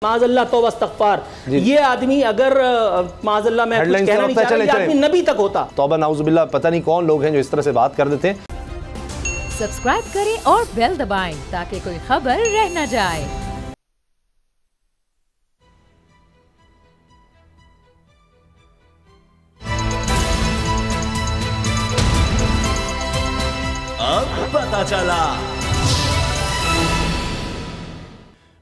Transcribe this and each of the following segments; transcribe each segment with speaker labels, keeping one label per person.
Speaker 1: माज़अल्लाह तौबा इस्तग़फ़ार। ये आदमी अगर माज़अल्लाह मैं कुछ कहना नहीं चाह रहा, ये आदमी नबी तक होता।
Speaker 2: तौबा नाउज़ुबिल्लाह, पता नहीं कौन लोग हैं जो इस तरह से बात कर देते हैं।
Speaker 3: सब्सक्राइब करें और बेल दबाएं ताकि कोई खबर रह न जाए।
Speaker 4: अब पता चला।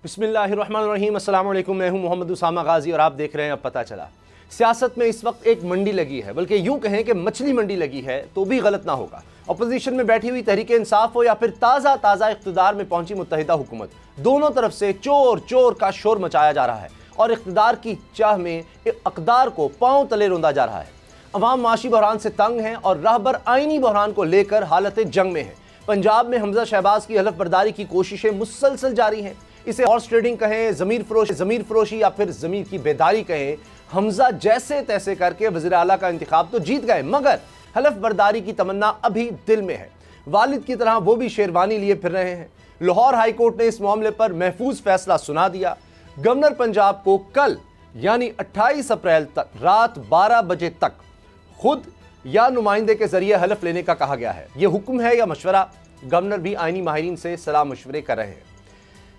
Speaker 2: बिस्मिल्लाहिर्रहमानिर्रहीम, अस्सलाम वालेकुम। मैं हूं मोहम्मद उसामा गाजी और आप देख रहे हैं अब पता चला। सियासत में इस वक्त एक मंडी लगी है, बल्कि यूं कहें कि मछली मंडी लगी है तो भी गलत ना होगा। अपोजिशन में बैठी हुई तहरीक इंसाफ हो या फिर ताज़ा इख्तिदार में पहुंची मुत्तहिदा हुकूमत, दोनों तरफ से चोर चोर का शोर मचाया जा रहा है और इख्तिदार की चाह में अक़दार को पांव तले रौंदा जा रहा है। अवाम माशी बहरान से तंग हैं और राहबर आइनी बहरान को लेकर हालत जंग में है। पंजाब में हमजा शहबाज की हलफ बर्दारी की कोशिशें मुसलसल जारी हैं। इसे हॉर्स ट्रेडिंग कहें, ज़मीर फरोशी या फिर ज़मीर की बेदारी कहें, हमजा जैसे तैसे करके वज़ीर आला का इंतखाब तो जीत गए, मगर हलफ बर्दारी की तमन्ना अभी दिल में है। वालिद की तरह वो भी शेरवानी लिए फिर रहे हैं। लाहौर हाई कोर्ट ने इस मामले पर महफूज फैसला सुना दिया। गवर्नर पंजाब को कल यानी 28 अप्रैल तक रात 12 बजे तक खुद या नुमाइंदे के जरिए हलफ लेने का कहा गया है। यह हुक्म है या मशवरा? गवर्नर भी आइनी माहिरीन से सलाह मशवरे कर रहे हैं।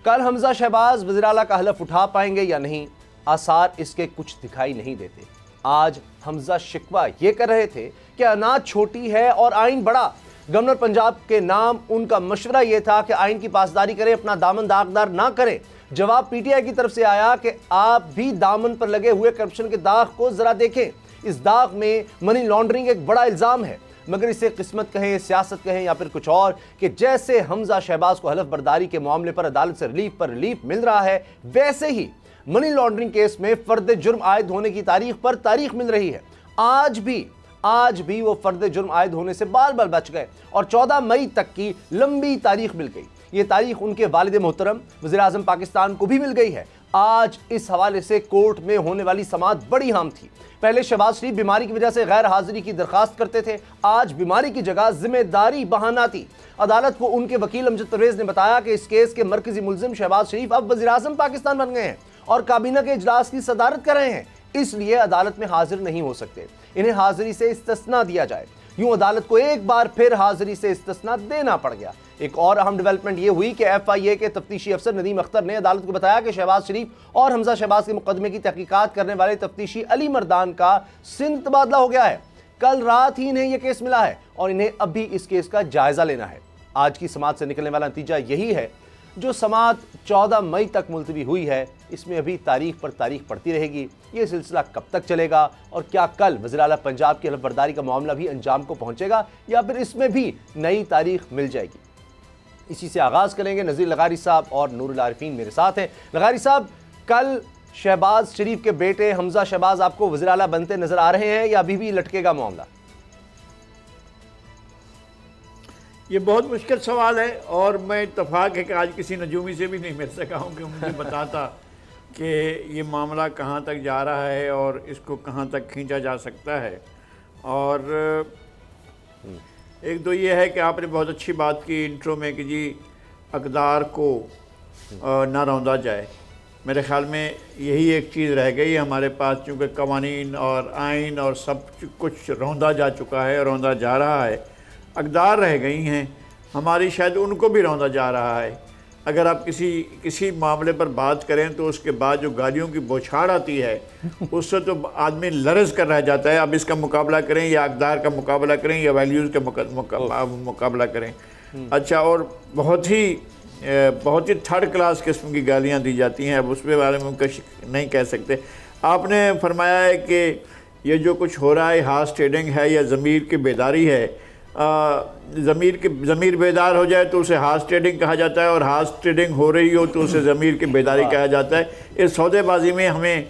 Speaker 2: कल हमजा शहबाज वज़ीर आला का हलफ उठा पाएंगे या नहीं, आसार इसके कुछ दिखाई नहीं देते। आज हमजा शिकवा ये कर रहे थे कि अनाज छोटी है और आइन बड़ा। गवर्नर पंजाब के नाम उनका मशवरा यह था कि आइन की पासदारी करें, अपना दामन दागदार ना करें। जवाब पीटीआई की तरफ से आया कि आप भी दामन पर लगे हुए करप्शन के दाग को जरा देखें। इस दाग में मनी लॉन्ड्रिंग एक बड़ा इल्जाम है, मगर इसे किस्मत कहें, सियासत कहें या फिर कुछ और, कि जैसे हमजा शहबाज को हलफ बर्दारी के मामले पर अदालत से रिलीफ पर रिलीफ मिल रहा है, वैसे ही मनी लॉन्ड्रिंग केस में फर्द जुर्म आयद होने की तारीख पर तारीख मिल रही है। आज भी वो फर्द जुर्म आयद होने से बाल बाल बच गए और 14 मई तक की लंबी तारीख मिल गई। ये तारीख उनके वालिद मोहतरम वज़ीर आज़म पाकिस्तान को भी मिल गई है। आज इस हवाले से कोर्ट में होने वाली समाअत बड़ी अहम थी। पहले शहबाज शरीफ बीमारी की वजह से गैर हाजिरी की दरखास्त करते थे, आज बीमारी की जगह जिम्मेदारी बहाना थी। अदालत को उनके वकील अमजद परवेज ने बताया कि इस केस के मरकजी मुल्जिम शहबाज शरीफ अब वज़ीर आज़म पाकिस्तान बन गए हैं और काबीना के इजलास की सदारत कर रहे हैं, इसलिए अदालत में हाजिर नहीं हो सकते। इन्हें हाजिरी से इस्तिस्ना दिया जाए। यूं अदालत को एक बार फिर हाजिरी से इस्तिस्ना देना पड़ गया। एक और अहम डेवलपमेंट यह हुई कि FIA के तफ्तीशी अफसर नदीम अख्तर ने अदालत को बताया कि शहबाज शरीफ और हमजा शहबाज के मुकदमे की तहकीकात करने वाले तफ्तीशी अली मर्दान का सिंध तबादला हो गया है। कल रात ही इन्हें यह केस मिला है और इन्हें अभी इस केस का जायजा लेना है। आज की समाअत से निकलने वाला नतीजा यही है। जो समाअत 14 मई तक मुलतवी हुई है, इसमें अभी तारीख पर तारीख पड़ती रहेगी। ये सिलसिला कब तक चलेगा और क्या कल वज़ीर आला पंजाब की हलफ बर्दारी का मामला भी अंजाम को पहुंचेगा या फिर इसमें भी नई तारीख मिल जाएगी? इसी से आगाज़ करेंगे। नज़ीर लगारी साहब और नूरुल आरिफीन मेरे साथ हैं। लगारी साहब, कल शहबाज शरीफ के बेटे हमजा शहबाज आपको वज़ीर आला बनते नजर आ रहे हैं या अभी भी लटकेगा मामला?
Speaker 5: ये बहुत मुश्किल सवाल है और मैं इत्तफाक है कि आज किसी नजूमी से भी नहीं मिल सका हूँ कि मुझे बताता कि ये मामला कहाँ तक जा रहा है और इसको कहाँ तक खींचा जा सकता है। और एक तो ये है कि आपने बहुत अच्छी बात की इंट्रो में कि जी अक़दार को ना रौंदा जाए। मेरे ख़्याल में यही एक चीज़ रह गई हमारे पास, चूँकि कवानीन और आइन और सब कुछ रौंदा जा चुका है, रौंदा जा रहा है, अक़दार रह गई हैं हमारी, शायद उनको भी रौंदा जा रहा है। अगर आप किसी मामले पर बात करें तो उसके बाद जो गालियों की बौछार आती है उससे तो आदमी लरज़ कर रह जाता है। अब इसका मुकाबला करें या अक़दार का मुकाबला करें या वैल्यूज़ का मुकाबला करें। अच्छा, और बहुत ही थर्ड क्लास किस्म की गालियाँ दी जाती हैं। अब उसके बारे में कुछ नहीं कह सकते। आपने फरमाया है कि ये जो कुछ हो रहा है हार्स ट्रेडिंग है या ज़मीर की बेदारी है। ज़मीर बेदार हो जाए तो उसे हार्स ट्रेडिंग कहा जाता है और हार्स ट्रेडिंग हो रही हो तो उसे ज़मीर की बेदारी कहा जाता है। इस सौदेबाजी में हमें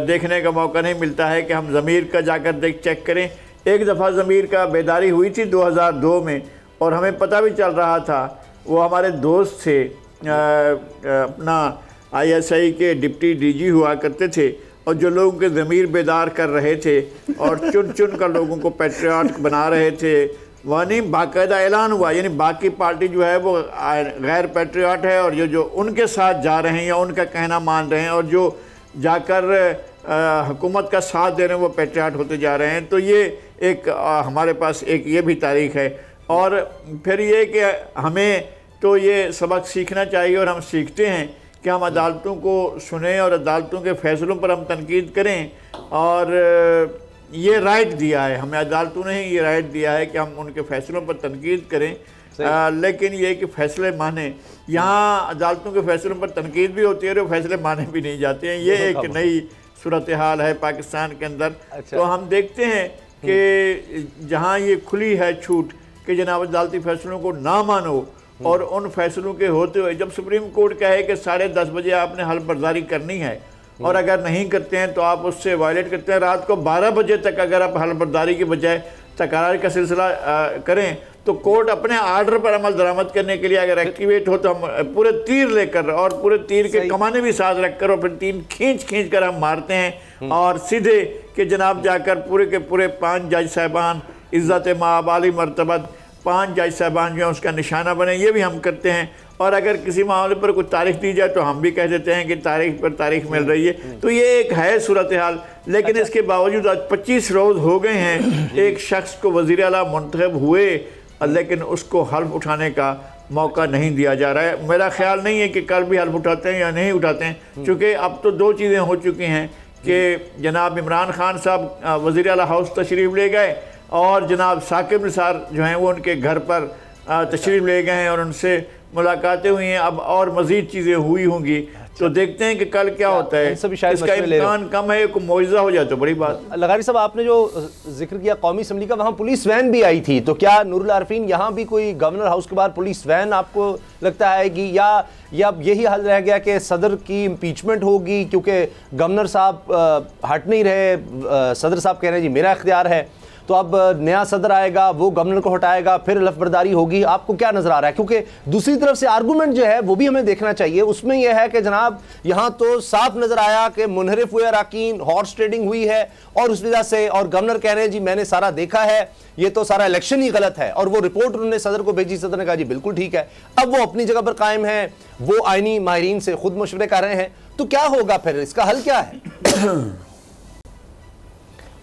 Speaker 5: देखने का मौका नहीं मिलता है कि हम ज़मीर का जाकर चेक करें। एक दफ़ा ज़मीर का बेदारी हुई थी 2002 में और हमें पता भी चल रहा था। वो हमारे दोस्त थे, अपना ISI के डिप्टी DG हुआ करते थे और जो लोगों के ज़मीर बेदार कर रहे थे और चुन चुन कर लोगों को पैट्रियट बना रहे थे, यानी बाकायदा ऐलान हुआ, यानी बाकी पार्टी जो है वो गैर पैट्रियाट है, और जो उनके साथ जा रहे हैं या उनका कहना मान रहे हैं, और जो जाकर हुकूमत का साथ दे रहे हैं वो पैट्रियाट होते जा रहे हैं। तो ये एक हमारे पास एक ये भी तारीख है। और फिर ये कि हमें तो ये सबक सीखना चाहिए, और हम सीखते हैं कि हम अदालतों को सुने और अदालतों के फ़ैसलों पर हम तनकीद करें। और ये राइट दिया है हमें, अदालतों ने ही ये राइट दिया है कि हम उनके फ़ैसलों पर तनकीद करें। लेकिन ये कि फ़ैसले माने, यहाँ अदालतों के फ़ैसलों पर तनकीद भी होती है और फ़ैसले माने भी नहीं जाते हैं। ये एक नई सूरत हाल है पाकिस्तान के अंदर। तो हम देखते हैं कि जहाँ ये खुली है छूट कि जनाब अदालती फ़ैसलों को ना मानो, और उन फैसलों के होते हुए जब सुप्रीम कोर्ट कहे कि 10:30 बजे आपने हलफबर्दारी करनी है, और अगर नहीं करते हैं तो आप उससे वायलेट करते हैं, रात को 12 बजे तक अगर आप हलफबर्दारी के बजाय तकरार का सिलसिला करें, तो कोर्ट अपने आर्डर पर अमल दरामद करने के लिए अगर एक्टिवेट हो तो हम पूरे तीर लेकर, और पूरे तीर के कमाने भी साथ रखकर, और फिर तीर खींच कर हम मारते हैं, और सीधे कि जनाब जाकर पूरे के पूरे 5 जज साहबान इज़्ज़त माब आली मर्तबत 5 जज साहबान जो है उसका निशाना बने, ये भी हम करते हैं। और अगर किसी मामले पर कुछ तारीख दी जाए तो हम भी कह देते हैं कि तारीख पर तारीख मिल रही है। तो ये एक है सूरत हाल। लेकिन इसके बावजूद आज 25 रोज़ हो गए हैं एक शख्स को वज़ीर आला मुंतखब हुए, लेकिन उसको हल्फ उठाने का मौका नहीं दिया जा रहा है। मेरा ख्याल नहीं है कि कल भी हल्फ उठाते हैं या नहीं उठाते हैं, चूँकि अब तो 2 चीज़ें हो चुकी हैं कि जनाब इमरान खान साहब वज़ीर आला हाउस तशरीफ़ ले गए, और जनाब साकिब निसार जो हैं वो उनके घर पर तशरीफ़ ले गए हैं और उनसे मुलाकातें हुई हैं। अब और मज़ीद चीज़ें हुई होंगी, तो देखते हैं कि कल क्या होता है। इसका इम्कान कम है, कोई मौजज़ा हो जाए तो बड़ी बात।
Speaker 2: लगारी साहब, आपने जो जिक्र किया कौमी असम्बली का, वहाँ पुलिस वैन भी आई थी, तो क्या नूरुल आरफीन यहाँ भी कोई गवर्नर हाउस के बाहर पुलिस वैन आपको लगता है कि या यही हाल रह गया कि सदर की इम्पीचमेंट होगी, क्योंकि गवर्नर साहब हट नहीं रहे, सदर साहब कह रहे हैं जी मेरा इख्तियार है, तो अब नया सदर आएगा वो गवर्नर को हटाएगा, फिर हलफबर्दारी होगी। आपको क्या नजर आ रहा है? क्योंकि दूसरी तरफ से आर्गूमेंट जो है वो भी हमें देखना चाहिए। उसमें यह है कि जनाब यहाँ तो साफ नजर आया कि मुनहरिफ हुए अराकीन, हॉर्स ट्रेडिंग हुई है, और उस वजह से, और गवर्नर कह रहे हैं जी मैंने सारा देखा है, ये तो सारा इलेक्शन ही गलत है, और वो रिपोर्ट उन्होंने सदर को भेजी, सदर ने कहा जी बिल्कुल ठीक है। अब वो अपनी जगह पर कायम है, वो आईनी माहिरीन से खुद मशवरे कर रहे हैं, तो क्या होगा फिर? इसका हल क्या है?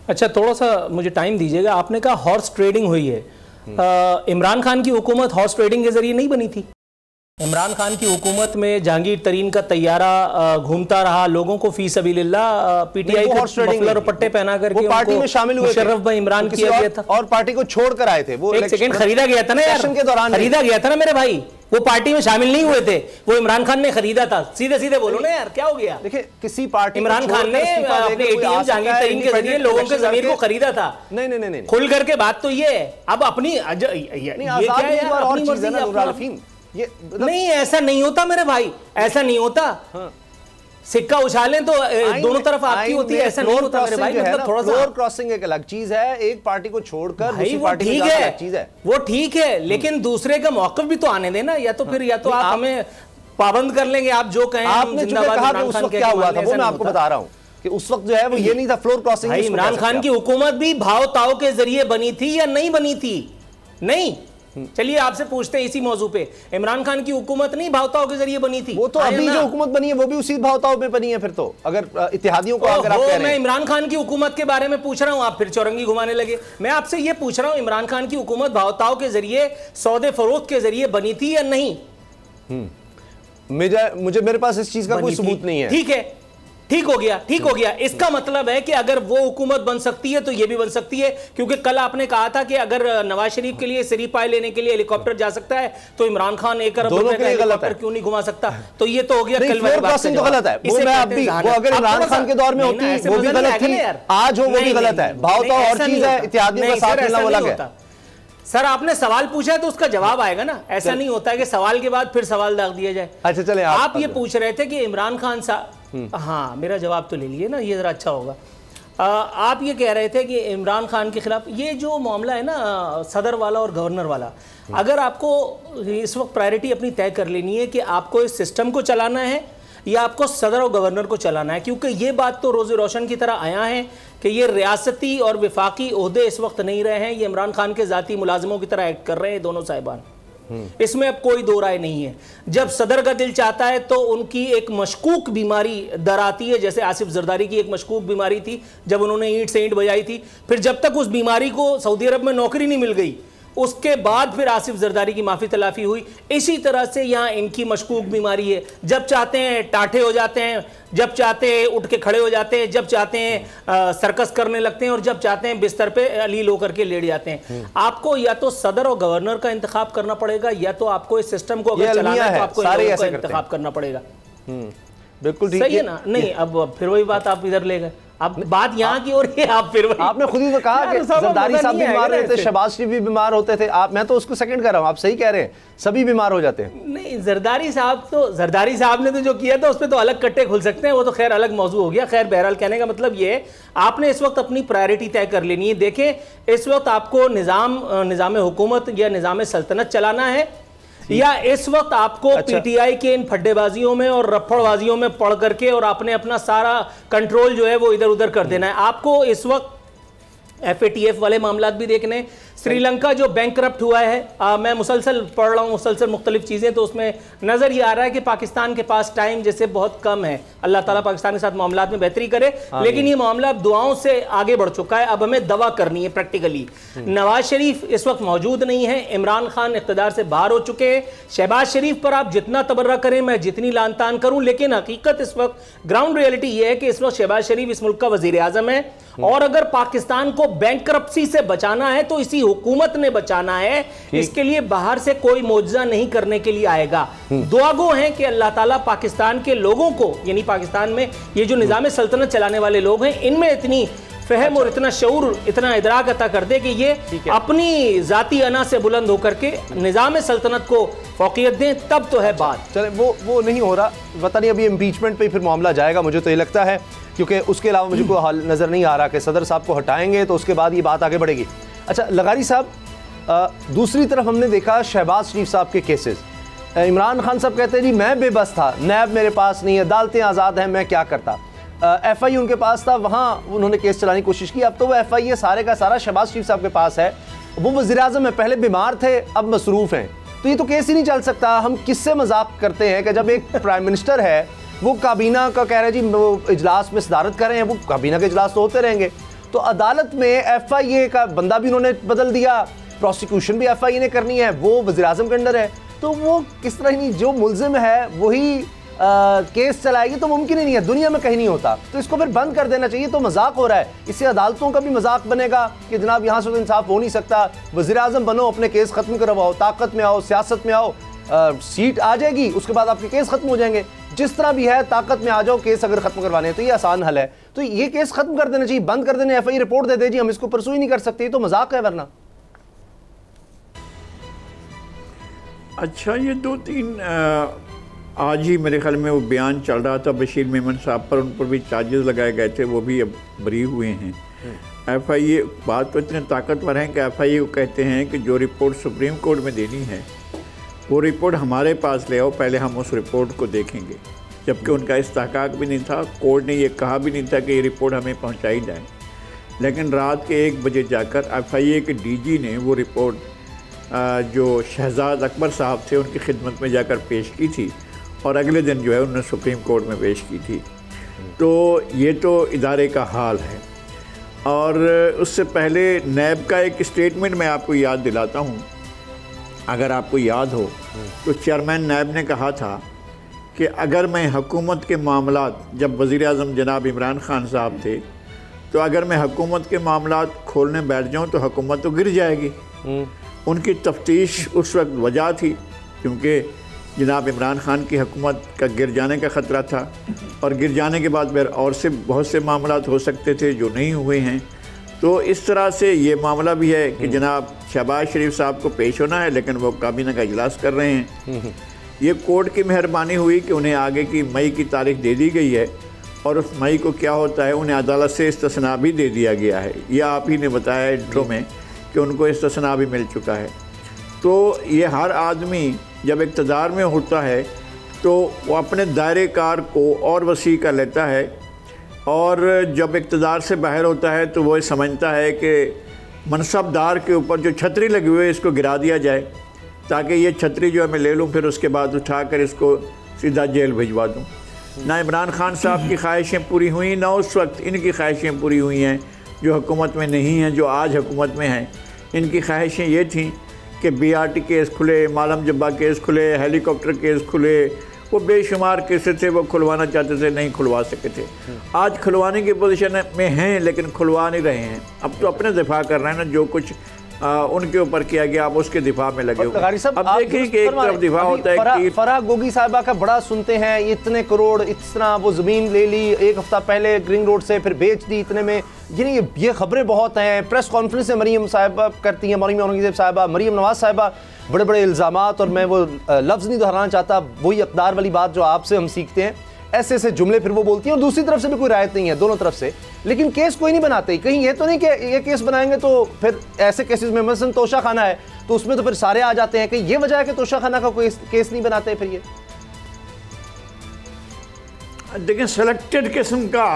Speaker 1: अच्छा, थोड़ा सा मुझे टाइम दीजिएगा। आपने कहा हॉर्स ट्रेडिंग हुई है। इमरान खान की हुकूमत हॉर्स ट्रेडिंग के जरिए नहीं बनी थी। इमरान खान की हुकूमत में जहांगीर तरीन का तैयारा घूमता रहा, लोगों को फी सबिलिल्लाह पीटीआई के मफलर और पट्टे पहना करके
Speaker 2: पार्टी में शामिल हुए,
Speaker 1: मुशर्रफ भाई इमरान किया गया था,
Speaker 2: और पार्टी को छोड़कर आए थे। वो
Speaker 1: एक सेकंड, खरीदा गया था ना यार,
Speaker 2: के दौरान
Speaker 1: खरीदा गया था ना मेरे भाई, वो पार्टी में शामिल नहीं हुए थे, वो इमरान खान ने खरीदा था। सीधे सीधे बोलो ना यार, क्या हो गया?
Speaker 2: देखिए, किसी पार्टी
Speaker 1: इमरान खान ने अपने एटीएम जहांगीर तरीन के जरिए लोगों के ज़मीर को खरीदा था।
Speaker 2: नहीं,
Speaker 1: खुल करके बात तो ये है। अब अपनी ये नहीं, ऐसा नहीं होता मेरे भाई, ऐसा नहीं होता। सिक्का उछालें तो दोनों तरफ आपकी होती है, ऐसा नहीं होता मेरे भाई। मतलब थोड़ा सा
Speaker 2: फ्लोर क्रॉसिंग एक अलग चीज है, एक पार्टी को छोड़कर दूसरी पार्टी
Speaker 1: ठीक है, चीज है वो ठीक है, लेकिन दूसरे का मौक़िफ़ भी तो आने देना। या तो फिर या तो आप हमें पाबंद कर लेंगे, आप जो कहें।
Speaker 2: आपने कहा कि उस वक्त क्या हुआ था, वो मैं आपको बता रहा हूँ कि उस वक्त जो है वो ये नहीं था फ्लोर क्रॉसिंग।
Speaker 1: इमरान खान की हुकूमत भी भाव ताव के जरिए बनी थी या नहीं बनी थी? नहीं। चलिए आपसे पूछते हैं इसी मौजू पे, इमरान खान की हुकूमत नहीं भावताओं के जरिए बनी थी?
Speaker 2: वो तो अभी जो हुकूमत बनी है वो भी उसी भावताओं में बनी है। फिर तो अगर इत्तेहादियों को अगर आप कह रहे हैं,
Speaker 1: मैं इमरान खान की हुकूमत के बारे में पूछ रहा हूं, आप फिर चौरंगी घुमाने लगे। मैं आपसे ये पूछ रहा हूं, इमरान खान की हुकूमत भावताओं के जरिए, सौदे फरोख्त के जरिए बनी थी या नहीं?
Speaker 2: मुझे मेरे पास इस चीज का कोई सबूत नहीं है।
Speaker 1: ठीक है, ठीक हो गया, ठीक हो गया। इसका मतलब है कि अगर वो हुकूमत बन सकती है तो ये भी बन सकती है, क्योंकि कल आपने कहा था कि अगर नवाज शरीफ के लिए सिरी पाए लेने के लिए हेलीकॉप्टर जा सकता है तो इमरान खान 1 अरब रुपए का हेलीकॉप्टर क्यों नहीं घुमा सकता? तो ये तो हो गया कल वाली बात।
Speaker 2: तो गलत है वो, मैं अभी वो अगर इमरान खान के दौर में होती वो भी गलत थी, आज हो वो भी गलत है। भावताओ और चीज है, इत्तेहादियों का साथ मिलना वो अलग है।
Speaker 1: सर आपने सवाल पूछा है तो उसका जवाब आएगा ना। ऐसा नहीं होता है कि सवाल के बाद फिर सवाल दाग दिया जाए।
Speaker 2: अच्छा चले,
Speaker 1: आप ये पूछ रहे थे कि इमरान खान साहब, हाँ मेरा जवाब तो ले लिए ना, ये जरा अच्छा होगा। आप ये कह रहे थे कि इमरान खान के खिलाफ ये जो मामला है ना सदर वाला और गवर्नर वाला, अगर आपको इस वक्त प्रायोरिटी अपनी तय कर लेनी है कि आपको इस सिस्टम को चलाना है या आपको सदर और गवर्नर को चलाना है? क्योंकि ये बात तो रोज़ रोशन की तरह आया है कि ये रियासती और विफाकी ओहदे इस वक्त नहीं रहे हैं, ये इमरान खान के ज़ाती मुलाजिमों की तरह एक्ट कर रहे हैं दोनों साहिबान। इसमें अब कोई दो राय नहीं है। जब सदर का दिल चाहता है तो उनकी एक मशकूक बीमारी दर आती है, जैसे आसिफ जरदारी की एक मशकूक बीमारी थी जब उन्होंने ईंट से ईंट बजाई थी। फिर जब तक उस बीमारी को सऊदी अरब में नौकरी नहीं मिल गई, उसके बाद फिर आसिफ जरदारी की माफ़ी तलाफी हुई। इसी तरह से यहाँ इनकी मशकूक बीमारी है, जब चाहते हैं टाठे हो जाते हैं, जब चाहते हैं उठ के खड़े हो जाते हैं, जब चाहते हैं सर्कस करने लगते हैं, और जब चाहते हैं बिस्तर पे अलील होकर के लेट जाते हैं। आपको या तो सदर और गवर्नर का इंतखाब करना पड़ेगा, या तो आपको इस सिस्टम को अगर चलाना है तो आपको इनका इंतखाब करना पड़ेगा।
Speaker 2: बिल्कुल ठीक
Speaker 1: सही है ना? नहीं, अब फिर वही बात आप इधर ले गए। अब बात यहाँ की और ये आप फिर
Speaker 2: आपने खुद ही तो कहा कि जरदारी साहब बीमार रहते, शहबाज शरीफ भी बीमार होते थे। आप, मैं तो उसको सेकंड कर रहा हूँ, आप सही कह रहे हैं, सभी बीमार हो जाते हैं।
Speaker 1: नहीं, जरदारी साहब ने तो जो किया था उस पर तो अलग कट्टे खुल सकते हैं, वो तो खैर अलग मौजू हो गया। खैर बहरहाल कहने का मतलब ये है, आपने इस वक्त अपनी प्रायोरिटी तय कर लेनी है। देखें, इस वक्त आपको निज़ाम हुकूमत या निज़ाम सल्तनत चलाना है, या इस वक्त आपको पीटीआई के इन फड्डेबाजियों में और रफड़बाजियों में पड़ करके और आपने अपना सारा कंट्रोल जो है वो इधर उधर कर देना है। आपको इस वक्त FATF वाले मामला भी देखने, श्रीलंका जो बैंकरप्ट हुआ है, मैं मुसलसल पढ़ रहा हूँ मुसलसल मुख्तलिफ चीज़ें, तो उसमें नज़र ये आ रहा है कि पाकिस्तान के पास टाइम जैसे बहुत कम है। अल्लाह ताला पाकिस्तान के साथ मामलात में बेहतरी करे, लेकिन ये मामला अब दुआओं से आगे बढ़ चुका है। अब हमें दवा करनी है प्रैक्टिकली। नवाज शरीफ इस वक्त मौजूद नहीं है, इमरान खान इक़्तिदार से बाहर हो चुके हैं। शहबाज शरीफ पर आप जितना तबर्रा करें, मैं जितनी लान तान करूँ, लेकिन हकीकत इस वक्त ग्राउंड रियलिटी ये है कि इस वक्त शहबाज शरीफ इस मुल्क का वज़ीर आज़म है, और अगर पाकिस्तान को बैंकरप्सी से बचाना है तो इसी हुकूमत ने बचाना है। इसके लिए बाहर से कोई मौजज़ा नहीं करने के लिए आएगा। दुआगो हैं कि अल्लाह ताला पाकिस्तान के लोगों को, यानी पाकिस्तान में ये जो निज़ाम सल्तनत चलाने वाले लोग हैं, इनमें इतनी फहम और इतना शऊर, इतना इदराक अता कर दे कि ये अपनी जाती अना से बुलंद होकर के निज़ाम सल्तनत को फौकियत दें, तब तो है बात।
Speaker 2: चले, वो नहीं हो रहा, पता नहीं अभी इम्पीचमेंट पे फिर मामला जाएगा, मुझे तो ये लगता है, क्योंकि उसके अलावा मुझे कोई हाल नज़र नहीं आ रहा कि सदर साहब को हटाएंगे तो उसके बाद ये बात आगे बढ़ेगी। अच्छा लगारी साहब, दूसरी तरफ हमने देखा शहबाज शरीफ साहब के केसेस। इमरान खान साहब कहते हैं जी मैं बेबस था, नैब मेरे पास नहीं है, अदालतें आज़ाद हैं, मैं क्या करता। FI उनके पास था, वहाँ उन्होंने केस चलाने की कोशिश की। अब तो वो FI सारे का सारा शहबाज शरीफ साहब के पास है। वो वज़ीर आज़म है, पहले बीमार थे, अब मसरूफ़ हैं, तो ये तो केस ही नहीं चल सकता। हम किससे मजाक करते हैं कि जब एक प्राइम मिनिस्टर है वो काबीना का कह रहे हैं जी वो इजलास में सदारत कर रहे हैं, वो काबीना के इजलास तो होते रहेंगे। तो अदालत में FIA का बंदा भी उन्होंने बदल दिया, प्रोसिक्यूशन भी FIA ने करनी है, वो वज़ीर आज़म के अंडर है, तो वो किस तरह ही जो मुल्ज़िम है वही केस चलाएगी, तो मुमकिन ही नहीं है, दुनिया में कहीं नहीं होता। तो इसको फिर बंद कर देना चाहिए। तो मजाक हो रहा है, इससे अदालतों का भी मजाक बनेगा कि जनाब यहाँ से तो इंसाफ हो नहीं सकता, वज़ीर आज़म बनो, अपने केस ख़त्म करवाओ, ताकत में आओ, सियासत में आओ, सीट आ जाएगी, उसके बाद आपके केस ख़त्म हो जाएंगे। जिस तरह भी है ताकत में आ जाओ, केस अगर ख़त्म करवाने हैं तो ये आसान हल है। तो ये केस ख़त्म कर देना चाहिए, बंद कर देने, FI रिपोर्ट दे दे जी हम इसको परसू ही नहीं कर सकते, तो मजाक है वरना।
Speaker 5: अच्छा, ये 2-3 आज ही मेरे ख्याल में वो बयान चल रहा था बशीर मेमन साहब पर, उन पर भी चार्जेस लगाए गए थे, वो भी अब बरी हुए हैं। FIA बात तो इतने ताकतवर हैं कि FIA को कहते हैं कि जो रिपोर्ट सुप्रीम कोर्ट में देनी है वो रिपोर्ट हमारे पास ले आओ, पहले हम उस रिपोर्ट को देखेंगे। जबकि उनका इस्तेहकाक भी नहीं था, कोर्ट ने ये कहा भी नहीं था कि ये रिपोर्ट हमें पहुंचाई जाए। लेकिन रात के 1 बजे जाकर FIA के DG ने वो रिपोर्ट जो शहजाद अकबर साहब थे उनकी खिदमत में जाकर पेश की थी, और अगले दिन जो है उन्होंने सुप्रीम कोर्ट में पेश की थी। तो ये तो इदारे का हाल है। और उससे पहले नैब का एक स्टेटमेंट मैं आपको याद दिलाता हूँ, अगर आपको याद हो तो चेयरमैन नैब ने कहा था कि अगर मैं हुकूमत के मामलात, जब वज़ीर आज़म जनाब इमरान खान साहब थे, तो अगर मैं हुकूमत के मामलात खोलने बैठ जाऊँ तो हुकूमत तो गिर जाएगी। उनकी तफ्तीश उस वक्त वजह थी क्योंकि जनाब इमरान खान की हुकूमत का गिर जाने का ख़तरा था, और गिर जाने के बाद फिर और से बहुत से मामलात हो सकते थे जो नहीं हुए हैं। तो इस तरह से ये मामला भी है कि जनाब शहबाज शरीफ साहब को पेश होना है, लेकिन वो काबीना का इजलास कर रहे हैं। ये कोर्ट की मेहरबानी हुई कि उन्हें आगे की मई की तारीख दे दी गई है, और उस मई को क्या होता है, उन्हें अदालत से इस्तिस्ना भी दे दिया गया है। यह आप ही ने बताया इंट्रो में कि उनको इस्तिस्ना भी मिल चुका है। तो ये हर आदमी जब इक़्तिदार में होता है तो वो अपने दायरे कार को और वसी कर लेता है, और जब इक़्तिदार से बाहर होता है तो वो समझता है कि मनसबदार के ऊपर जो छतरी लगी हुई है इसको गिरा दिया जाए, ताकि ये छतरी जो है मैं ले लूँ, फिर उसके बाद उठाकर इसको सीधा जेल भिजवा दूँ। ना इमरान खान साहब की ख्वाहिशें पूरी हुई, ना उस वक्त इनकी ख्वाहिशें पूरी हुई हैं जो हुकूमत में नहीं हैं, जो आज हुकूमत में हैं। इनकी ख्वाहिशें ये थीं कि BRT केस खुले, मालम जब्बा केस खुले, हेलीकॉप्टर केस खुले, वो बेशुमार केसेस थे, वो खुलवाना चाहते थे, नहीं खुलवा सके थे। आज खुलवाने की पोजीशन में हैं लेकिन खुलवा नहीं रहे हैं। अब तो अपने दिफा कर रहे हैं ना, जो कुछ उनके ऊपर किया गया आप उसके दिफा में लगे हुए। अब देखिए कि एक तरफ दिफा होता है कि
Speaker 2: फराह गोगी साहिबा का बड़ा सुनते हैं, इतने करोड़ इतना वो ज़मीन ले ली एक हफ्ता पहले रिंग रोड से, फिर बेच दी इतने में, ये खबरें बहुत हैं। प्रेस कॉन्फ्रेंस से मरीम साहिबा करती हैं, मरीम औरंगज़ेब साहिबा, मरीम नवाज़ साहिबा, बड़े बड़े इल्ज़ामात, और मैं वो लफ्ज़ नहीं दोहराना चाहता, वही इक़्तिदार वाली बात जो आपसे हम सीखते हैं, ऐसे ऐसे जुमले फिर वो बोलती हैं, और दूसरी तरफ से भी कोई रायत नहीं है, दोनों तरफ से। लेकिन केस कोई नहीं बनाते। कहीं ये तो नहीं कि ये केस बनाएंगे तो फिर ऐसे केसेस में मसलन तोशा खाना है तो उसमें तो फिर सारे आ जाते हैं, कहीं ये वजह है कि तोशा खाना का कोई केस नहीं बनाते फिर ये?
Speaker 5: देखिए, सेलेक्टेड किस्म का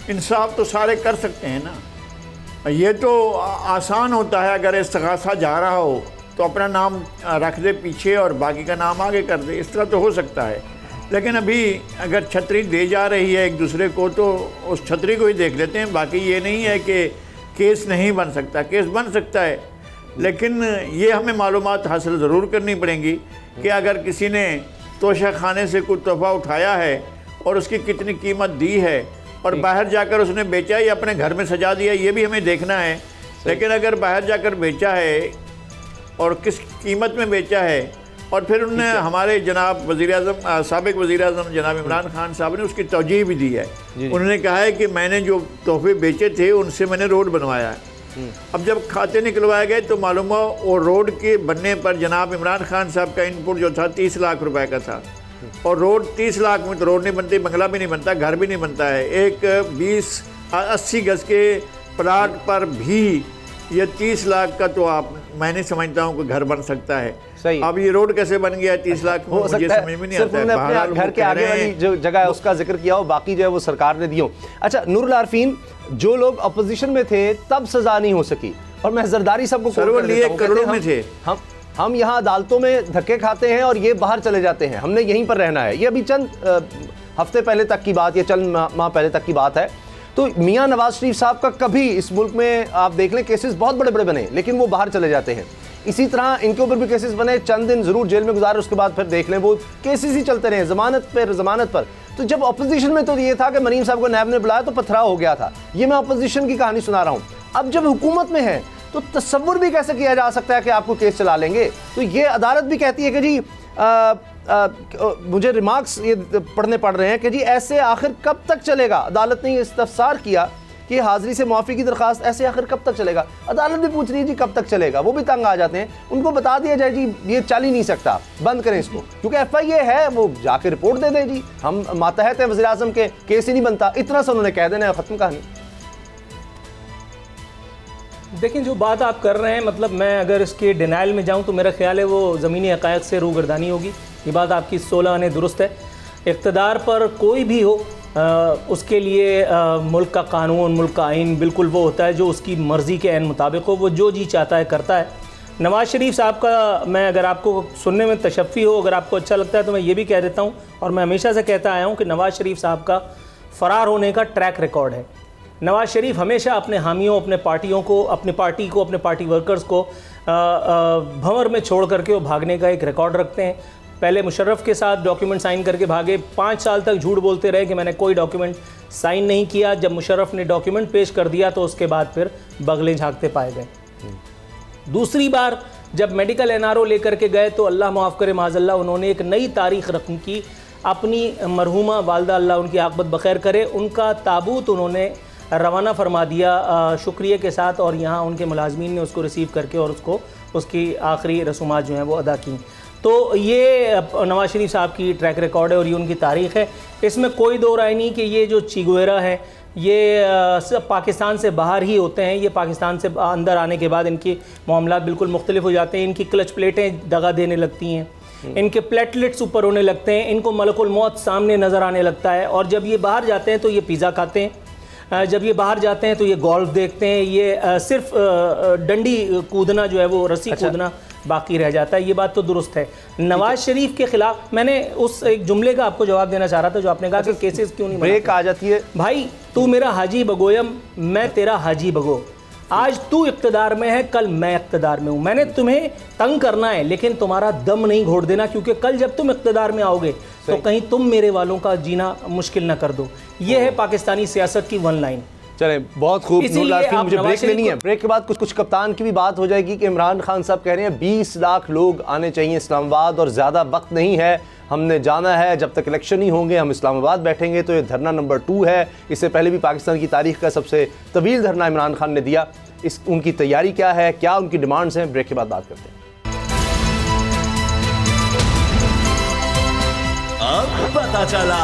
Speaker 5: इंसाफ तो सारे कर सकते हैं ना। ये तो आसान होता है, अगर इस्तग़ासा जा रहा हो तो अपना नाम रख दे पीछे और बाकी का नाम आगे कर दे, इस तरह तो हो सकता है। लेकिन अभी अगर छतरी दे जा रही है एक दूसरे को तो उस छतरी को ही देख लेते हैं। बाकी ये नहीं है कि केस नहीं बन सकता, केस बन सकता है, लेकिन ये हमें मालूमात हासिल ज़रूर करनी पड़ेंगी कि अगर किसी ने तोशा खाने से कोई तोहफ़ा उठाया है और उसकी कितनी कीमत दी है, और बाहर जाकर उसने बेचा या अपने घर में सजा दिया, ये भी हमें देखना है। लेकिन अगर बाहर जाकर बेचा है और किस कीमत में बेचा है, और फिर उन्होंने हमारे जनाब वज़ीर-ए-आज़म साबिक़ वज़ीर-ए-आज़म जनाब इमरान खान साहब ने उसकी तौजीह भी दी है। उन्होंने कहा है कि मैंने जो तोहफे बेचे थे उनसे मैंने रोड बनवाया है। अब जब खाते निकलवाए गए तो मालूम हुआ वो रोड के बनने पर जनाब इमरान खान साहब का इनपुट जो था 30 लाख रुपए का था, और रोड 30 लाख में तो रोड नहीं बनती, बंगला भी नहीं बनता, घर भी नहीं बनता है। एक 20-80 गज के प्लाट पर भी ये 30 लाख का तो आप, मैं नहीं समझता हूँ कि घर बन सकता है।
Speaker 2: सही।
Speaker 5: अब ये रोड कैसे बन गया 30 लाख में, मुझे समझ में नहीं आता है।
Speaker 2: अपने घर के आगे वाली जो जगह है उसका जिक्र किया हो, बाकी जो है वो सरकार ने दी हो। अच्छा नूरुल आरफीन, जो लोग अपोजिशन में थे तब सजा नहीं हो सकी, और मैं जरदारी साहब को
Speaker 5: करोड़ों में थे,
Speaker 2: हम यहाँ अदालतों में धक्के खाते हैं और ये बाहर चले जाते हैं, हमने यहीं पर रहना है। ये अभी चंद हफ्ते पहले तक की बात या चंद माह पहले तक की बात है। तो मियाँ नवाज शरीफ साहब का कभी इस मुल्क में आप देख लें केसेस बहुत बड़े बड़े बने, लेकिन वो बाहर चले जाते हैं। इसी तरह इनके ऊपर भी केसेस बने, चंद दिन ज़रूर जेल में गुजारे, उसके बाद फिर देख लें वो केसेस ही चलते रहे ज़मानत पर। तो जब अपोजिशन में तो ये था कि मरीम साहब को नैब ने बुलाया तो पथराव हो गया था। ये मैं अपोजिशन की कहानी सुना रहा हूँ। अब जब हुकूमत में है तो तसव्वुर भी कैसे किया जा सकता है कि आपको केस चला लेंगे? तो ये अदालत भी कहती है कि जी मुझे रिमार्क्स ये पढ़ने पड़ रहे हैं कि जी ऐसे आखिर कब तक चलेगा? अदालत ने इस्तफसार किया कि हाज़िरी से माफ़ी की दरख्वास्त ऐसे आखिर कब तक चलेगा? अदालत भी पूछ रही है जी कब तक चलेगा। वो भी तंग आ जाते हैं, उनको बता दिया जाए जी ये चल ही नहीं सकता, बंद करें इसको, क्योंकि FIA है, वो जाके रिपोर्ट दे दें जी हम मातहत हैं वज़ीर आज़म के, केस ही नहीं बनता, इतना सा उन्होंने कह देना है, ख़त्म कहानी।
Speaker 1: देखिए, जो बात आप कर रहे हैं, मतलब मैं अगर इसके डिनाइल में जाऊं तो मेरा ख्याल है वो ज़मीनी हक़ाइक़ से रूगर्दानी होगी। ये बात आपकी 16 आने दुरुस्त है। इक़्तिदार पर कोई भी हो उसके लिए मुल्क का कानून, मुल्क का आइन बिल्कुल वो होता है जो उसकी मर्ज़ी के ऐन मुताबिक हो, वो जो जी चाहता है करता है। नवाज़ शरीफ साहब का मैं अगर आपको सुनने में तशफ़ी हो, अगर आपको अच्छा लगता है तो मैं ये भी कह देता हूँ, और मैं हमेशा से कहता आया हूँ कि नवाज़ शरीफ साहब का फ़रार होने का ट्रैक रिकॉर्ड है। नवाज़ शरीफ हमेशा अपने हामियों, अपने पार्टियों को, अपने पार्टी को, अपने पार्टी वर्कर्स को भंवर में छोड़ करके वो भागने का एक रिकॉर्ड रखते हैं। पहले मुशर्रफ के साथ डॉक्यूमेंट साइन करके भागे, 5 साल तक झूठ बोलते रहे कि मैंने कोई डॉक्यूमेंट साइन नहीं किया। जब मुशर्रफ ने डॉक्यूमेंट पेश कर दिया तो उसके बाद फिर बगलें झाँकते पाए गए। दूसरी बार जब मेडिकल NRO लेकर के गए तो अल्लाह माफ़ करे माज़अल्लाह, उन्होंने एक नई तारीख़ रकम की। अपनी मरहूमा वालदा, अल्लाह उनकी आक़िबत बख़ैर करे, उनका ताबूत उन्होंने रवाना फरमा दिया शुक्रिया के साथ, और यहाँ उनके मुलाजमीन ने उसको रिसीव करके और उसकी आखिरी रसूमात जो हैं वो अदा की। तो ये नवाज़ शरीफ साहब की ट्रैक रिकॉर्ड है और ये उनकी तारीख़ है। इसमें कोई दो राय नहीं कि ये जो चिगुएरा है ये सब पाकिस्तान से बाहर ही होते हैं। ये पाकिस्तान से अंदर आने के बाद इनके मामलात बिल्कुल मुख्तलिफ हो जाते हैं, इनकी क्लच प्लेटें दगा देने लगती हैं। इनके प्लेटलेट्स ऊपर होने लगते हैं, इनको मलकुल मौत सामने नज़र आने लगता है, और जब ये बाहर जाते हैं तो ये पिज़्ज़ा खाते हैं, जब ये बाहर जाते हैं तो ये गोल्फ देखते हैं, ये सिर्फ डंडी कूदना जो है वो रस्सी कूदना बाकी रह जाता है। ये बात तो दुरुस्त है। नवाज शरीफ के खिलाफ मैंने उस एक जुमले का आपको जवाब देना चाह रहा था जो आपने कहा कि केसेस क्यों नहीं
Speaker 2: ब्रेक आ जाती है।
Speaker 1: भाई तू मेरा हाजी बगोयम, मैं तेरा हाजी बगो। आज तू इक़्तिदार में है, कल मैं इक़्तिदार में हूँ। मैंने तुम्हें तंग करना है लेकिन तुम्हारा दम नहीं घोट देना, क्योंकि कल जब तुम इक़्तिदार में आओगे तो कहीं तुम मेरे वालों का जीना मुश्किल ना कर दो। ये है पाकिस्तानी सियासत की वन लाइन।
Speaker 2: चले, बहुत खूब। मुझे ब्रेक लेनी है, ब्रेक के बाद कुछ कप्तान की भी बात हो जाएगी कि इमरान खान साहब कह रहे हैं 20 लाख लोग आने चाहिए इस्लामाबाद और ज़्यादा वक्त नहीं है, हमने जाना है, जब तक इलेक्शन ही होंगे हम इस्लामाबाद बैठेंगे। तो ये धरना नंबर 2 है। इससे पहले भी पाकिस्तान की तारीख का सबसे तवील धरना इमरान खान ने दिया। उनकी तैयारी क्या है, क्या उनकी डिमांड्स हैं, ब्रेक के बाद बात करते हैं।
Speaker 4: अब पता चला।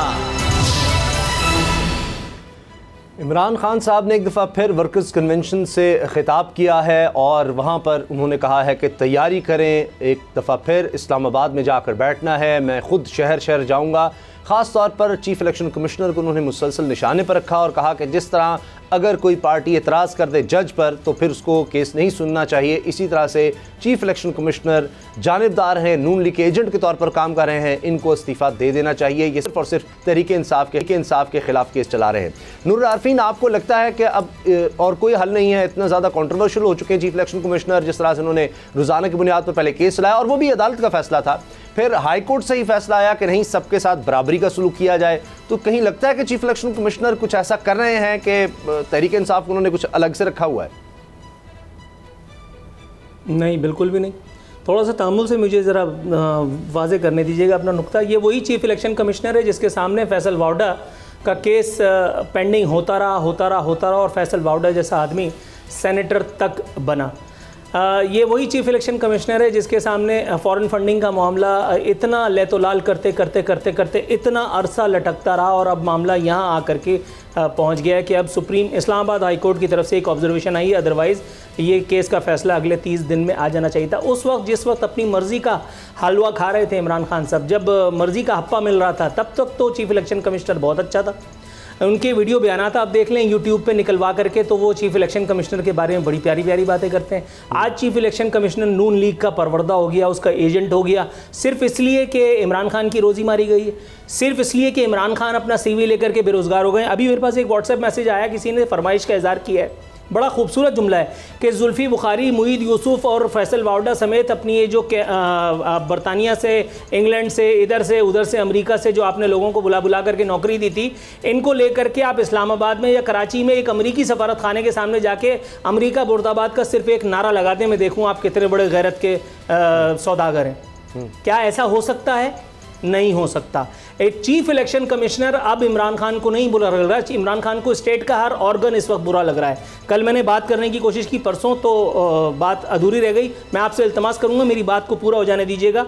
Speaker 2: इमरान खान साहब ने एक दफ़ा फिर वर्कर्स कन्वेंशन से ख़िताब किया है और वहाँ पर उन्होंने कहा है कि तैयारी करें, एक दफ़ा फिर इस्लामाबाद में जाकर बैठना है, मैं ख़ुद शहर शहर जाऊँगा। ख़ास तौर पर चीफ़ इलेक्शन कमिश्नर को उन्होंने मुसलसल निशाने पर रखा और कहा कि जिस तरह अगर कोई पार्टी एतराज़ कर दे जज पर तो फिर उसको केस नहीं सुनना चाहिए। इसी तरह से चीफ़ इलेक्शन कमिश्नर जानिबदार हैं, नून लीग के एजेंट के तौर पर काम कर रहे हैं, इनको इस्तीफ़ा दे देना चाहिए। ये सिर्फ और सिर्फ तहरीक इंसाफ के ख़िलाफ़ केस चला रहे हैं। नूर आरफीन, आपको लगता है कि अब और कोई हल नहीं है? इतना ज़्यादा कॉन्ट्रोवर्शियल हो चुके हैं चीफ़ इलेक्शन कमिश्नर, जिस तरह से उन्होंने रोज़ाना की बुनियाद पर पहले केस चलाया और वो भी अदालत का फैसला था, फिर हाई कोर्ट से ही फैसला आया कि नहीं, सबके साथ बराबरी का सलूक किया जाए। तो कहीं लगता है कि चीफ इलेक्शन कमिश्नर कुछ ऐसा कर रहे हैं कि तहरीक इंसाफ को उन्होंने कुछ अलग से रखा हुआ है?
Speaker 1: नहीं, बिल्कुल भी नहीं। थोड़ा सा तामुल से मुझे ज़रा वाज़े करने दीजिएगा अपना नुक्ता। ये वही चीफ इलेक्शन कमिश्नर है जिसके सामने फैसल वाउडा का केस पेंडिंग होता रहा और फैसल वाउडा जैसा आदमी सेनेटर तक बना। ये वही चीफ इलेक्शन कमिश्नर है जिसके सामने फॉरेन फंडिंग का मामला इतना लेतोलाल करते इतना अरसा लटकता रहा और अब मामला यहाँ आकर के पहुँच गया है कि अब इस्लामाबाद हाई कोर्ट की तरफ से एक ऑब्जर्वेशन आई है, अदरवाइज़ ये केस का फैसला अगले 30 दिन में आ जाना चाहिए था। उस वक्त जिस वक्त अपनी मर्ज़ी का हलवा खा रहे थे इमरान खान साहब, जब मर्ज़ी का हप्पा मिल रहा था, तब तक तो चीफ इलेक्शन कमिश्नर बहुत अच्छा था। उनके वीडियो बयानात आप देख लें यूट्यूब पे निकलवा करके, तो वो चीफ इलेक्शन कमिश्नर के बारे में बड़ी प्यारी प्यारी बातें करते हैं। आज चीफ इलेक्शन कमिश्नर नून लीग का परवरदा हो गया, उसका एजेंट हो गया, सिर्फ इसलिए कि इमरान खान की रोज़ी मारी गई है, सिर्फ इसलिए कि इमरान खान अपना CV लेकर के बेरोज़गार हो गए। अभी मेरे पास एक व्हाट्सएप मैसेज आया, किसी ने फरमाइश का इज़हार किया है, बड़ा खूबसूरत जुमला है कि जुल्फ़ी बुखारी, मुईद यूसुफ और फैसल वाउडा समेत अपनी ये जो बरतानिया से, इंग्लैंड से, इधर से उधर से, अमेरिका से जो आपने लोगों को बुला करके नौकरी दी थी, इनको लेकर के आप इस्लामाबाद में या कराची में एक अमेरिकी सफारत खाने के सामने जाके अमेरिका मुर्दाबाद का सिर्फ एक नारा लगाते मैं देखूँ आप कितने बड़े गैरत के सौदागर हैं। क्या ऐसा हो सकता है? नहीं हो सकता। एक चीफ इलेक्शन कमिश्नर अब इमरान खान को नहीं बुरा लग रहा है, इमरान खान को स्टेट का हर ऑर्गन इस वक्त बुरा लग रहा है। कल मैंने बात करने की कोशिश की, परसों तो बात अधूरी रह गई। मैं आपसे इल्तमास करूंगा मेरी बात को पूरा हो जाने दीजिएगा।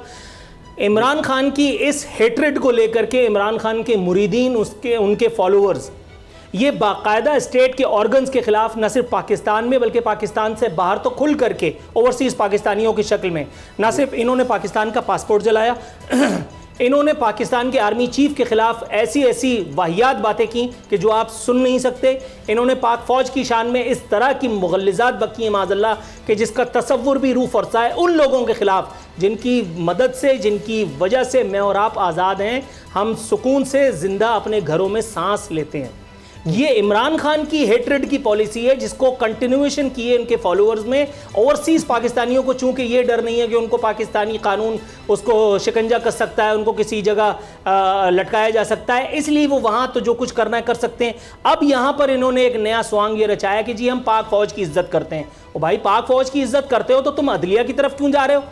Speaker 1: इमरान खान की इस हेट्रेड को लेकर के इमरान खान के मुरीदीन, उनके फॉलोअर्स, ये बाकायदा स्टेट के ऑर्गन्स के खिलाफ न सिर्फ पाकिस्तान में बल्कि पाकिस्तान से बाहर तो खुल करके ओवरसीज़ पाकिस्तानियों की शक्ल में, न सिर्फ इन्होंने पाकिस्तान का पासपोर्ट जलाया इन्होंने पाकिस्तान के आर्मी चीफ के खिलाफ ऐसी वाहियात बातें की कि जो आप सुन नहीं सकते। इन्होंने पाक फ़ौज की शान में इस तरह की मुगल्लिज़ात बकी हैं माज़अल्लाह कि जिसका तसव्वुर भी रूह फरसा है। उन लोगों के खिलाफ जिनकी मदद से, जिनकी वजह से मैं और आप आज़ाद हैं, हम सुकून से ज़िंदा अपने घरों में सांस लेते हैं। ये इमरान खान की हेट्रेड की पॉलिसी है जिसको कंटिन्यूएशन किए इनके फॉलोअर्स में। ओवरसीज़ पाकिस्तानियों को चूंकि ये डर नहीं है कि उनको पाकिस्तानी कानून उसको शिकंजा कर सकता है, उनको किसी जगह लटकाया जा सकता है, इसलिए वो वहाँ तो जो कुछ करना है कर सकते हैं। अब यहाँ पर इन्होंने एक नया स्वांग ये रचाया कि जी हम पाक फ़ौज की इज्जत करते हैं। और भाई पाक फ़ौज की इज्जत करते हो तो तुम अदलिया की तरफ क्यों जा रहे हो?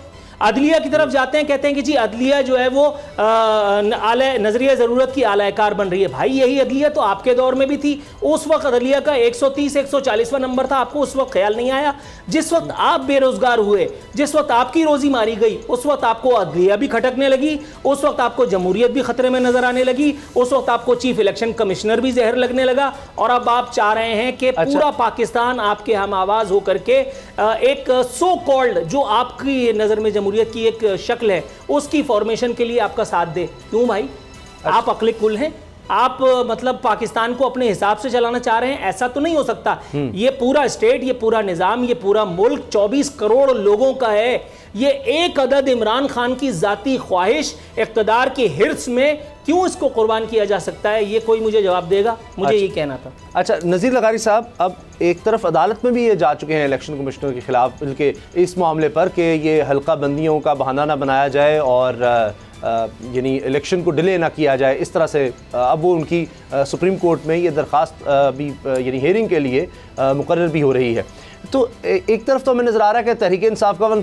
Speaker 1: अदलिया की तरफ जाते हैं, कहते हैं कि जी अदलिया जो है वो आला नजरिया ज़रूरत की आलाकार बन रही है। भाई यही अदलिया तो आपके दौर में भी थी। उस वक्त अदलिया का 130-140वां नंबर था, आपको उस वक्त ख्याल नहीं आया? जिस वक्त आप बेरोजगार हुए, जिस वक्त आपकी रोजी मारी गई, उस वक्त आपको अदलिया भी खटकने लगी, उस वक्त आपको जमहूरियत भी खतरे में नजर आने लगी, उस वक्त आपको चीफ इलेक्शन कमिश्नर भी जहर लगने लगा। और अब आप चाह रहे हैं कि पूरा पाकिस्तान आपके हम आवाज होकर के एक सो कॉल्ड, जो आपकी नजर में जमहूरियत की एक शक्ल है, उसकी फॉर्मेशन के लिए आपका साथ दे। क्यों भाई? आप अक्ल कुल हैं, आप मतलब पाकिस्तान को अपने हिसाब से चलाना चाह रहे हैं, ऐसा तो नहीं हो सकता। ये पूरा स्टेट, ये पूरा निज़ाम, ये पूरा मुल्क 24 करोड़ लोगों का है। ये एक अदद इमरान खान की ज़ाती ख्वाहिश, इक़्तिदार की हिर्स में क्यों इसको कुर्बान किया जा सकता है? ये कोई मुझे जवाब देगा? मुझे ये कहना था।
Speaker 2: अच्छा नज़ीर लगारी साहब, अब एक तरफ अदालत में भी ये जा चुके हैं इलेक्शन कमिश्नर के खिलाफ, बल्कि इस मामले पर कि ये हल्का बंदियों का बहाना ना बनाया जाए और यानी इलेक्शन को डिले ना किया जाए, इस तरह से अब वो उनकी सुप्रीम कोर्ट में ये दरख्वास्त भी यानी हेयरिंग के लिए मुकर्रर भी हो रही है। तो एक तरफ तो हमें नज़र आ रहा है कि तहरीक इंसाफ का वन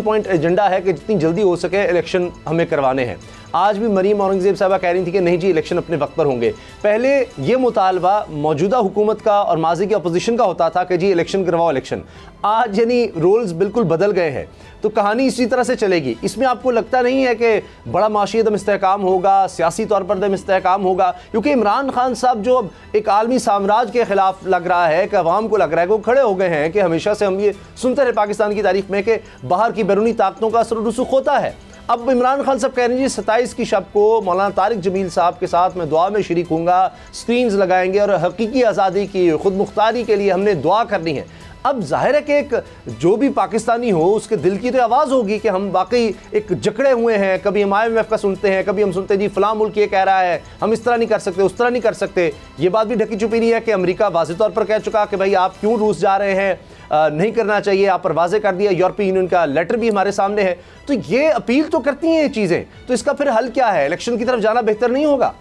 Speaker 2: पॉइंट एजेंडा है कि जितनी जल्दी हो सके इलेक्शन हमें करवाने हैं। आज भी मरीम औरंगज़ेब साहबा कह रही थी कि नहीं जी इलेक्शन अपने वक्त पर होंगे। पहले ये मुतालबा मौजूदा हुकूमत का और माजी की अपोजिशन का होता था कि जी इलेक्शन करवाओ इलेक्शन। आज यानी रोल्स बिल्कुल बदल गए हैं, तो कहानी इसी तरह से चलेगी। इसमें आपको लगता नहीं है कि बड़ा माशी अदम इस्तेहकाम होगा, सियासी तौर पर अदम इस्तेहकाम होगा? क्योंकि इमरान खान साहब जो अब एक आलमी साम्राज्य के ख़िलाफ़ लग रहा है कि अवाम को लग रहा है कि वो खड़े हो गए हैं कि हमेशा से हम ये सुनते रहे पाकिस्तान की तारीख में कि बाहर की बैरूनी ताकतों का असर रसूख होता है। अब इमरान खान साहब कह रहे हैं जी 27 की शब को मौलाना तारिक जमील साहब के साथ मैं दुआ में शरीक हूँगा, स्क्रीन्स लगाएंगे और हकीकी आज़ादी की खुद मुख्तारी के लिए हमने दुआ करनी है। अब जाहिर है कि एक जो भी पाकिस्तानी हो उसके दिल की तो आवाज़ होगी कि हम वाकई एक जकड़े हुए हैं। कभी हम IMF का सुनते हैं, कभी हम सुनते हैं जी फ़लाँ मुल्क ये कह रहा है हम इस तरह नहीं कर सकते, उस तरह नहीं कर सकते। ये बात भी ढकी छुपी नहीं है कि अमेरिका वाज़ेह तौर पर कह चुका कि भाई आप क्यों रूस जा रहे हैं, नहीं करना चाहिए, आप पर वाज़ेह कर दिया। यूरोपीय यूनियन का लेटर भी हमारे सामने है। तो ये अपील तो करती हैं ये चीज़ें, तो इसका फिर हल क्या है? इलेक्शन की तरफ जाना बेहतर नहीं होगा?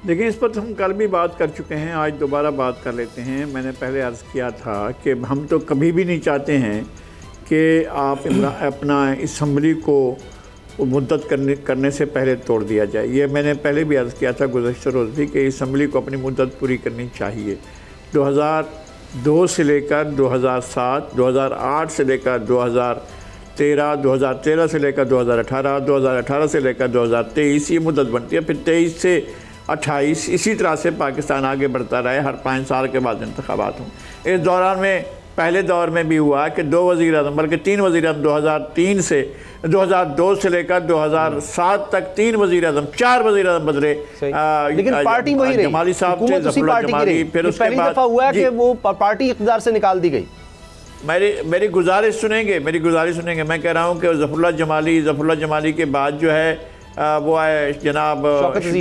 Speaker 5: देखिए, इस पर तो हम कल भी बात कर चुके हैं, आज दोबारा बात कर लेते हैं। मैंने पहले अर्ज़ किया था कि हम तो कभी भी नहीं चाहते हैं कि आप अपना असम्बली को मुद्दत करने से पहले तोड़ दिया जाए। ये मैंने पहले भी अर्ज़ किया था गुज़श्ता रोज़ भी कि असम्बली को अपनी मुद्दत पूरी करनी चाहिए। 2002 से लेकर 2007, 2008 से लेकर 2013, 2013 से लेकर 2018, 2018 से लेकर 2023 ये मुद्दत बनती है। फिर 23 से 28 इसी तरह से पाकिस्तान आगे बढ़ता रहे, हर 5 साल के बाद इंतखाबात हों। इस दौरान में पहले दौर में भी हुआ कि 2 वज़ीर-ए-आज़म बल्कि 3 वज़ीर-ए-आज़म 2002 से लेकर 2007 तक 3 वज़ीर-ए-आज़म 4 वज़ीर-ए-आज़म बदले,
Speaker 2: लेकिन पार्टी वही रही,
Speaker 5: जमाली साहब थे, ज़फ़रुल्लाह जमाली, फिर उसके
Speaker 2: पहली दफ़ा हुआ है कि वो पार्टी इक़्तिदार से निकाल दी गई।
Speaker 5: मेरी गुजारिश सुनेंगे, मैं कह रहा हूँ कि ज़फ़रुल्लाह जमाली के बाद जो है वो आए जनाब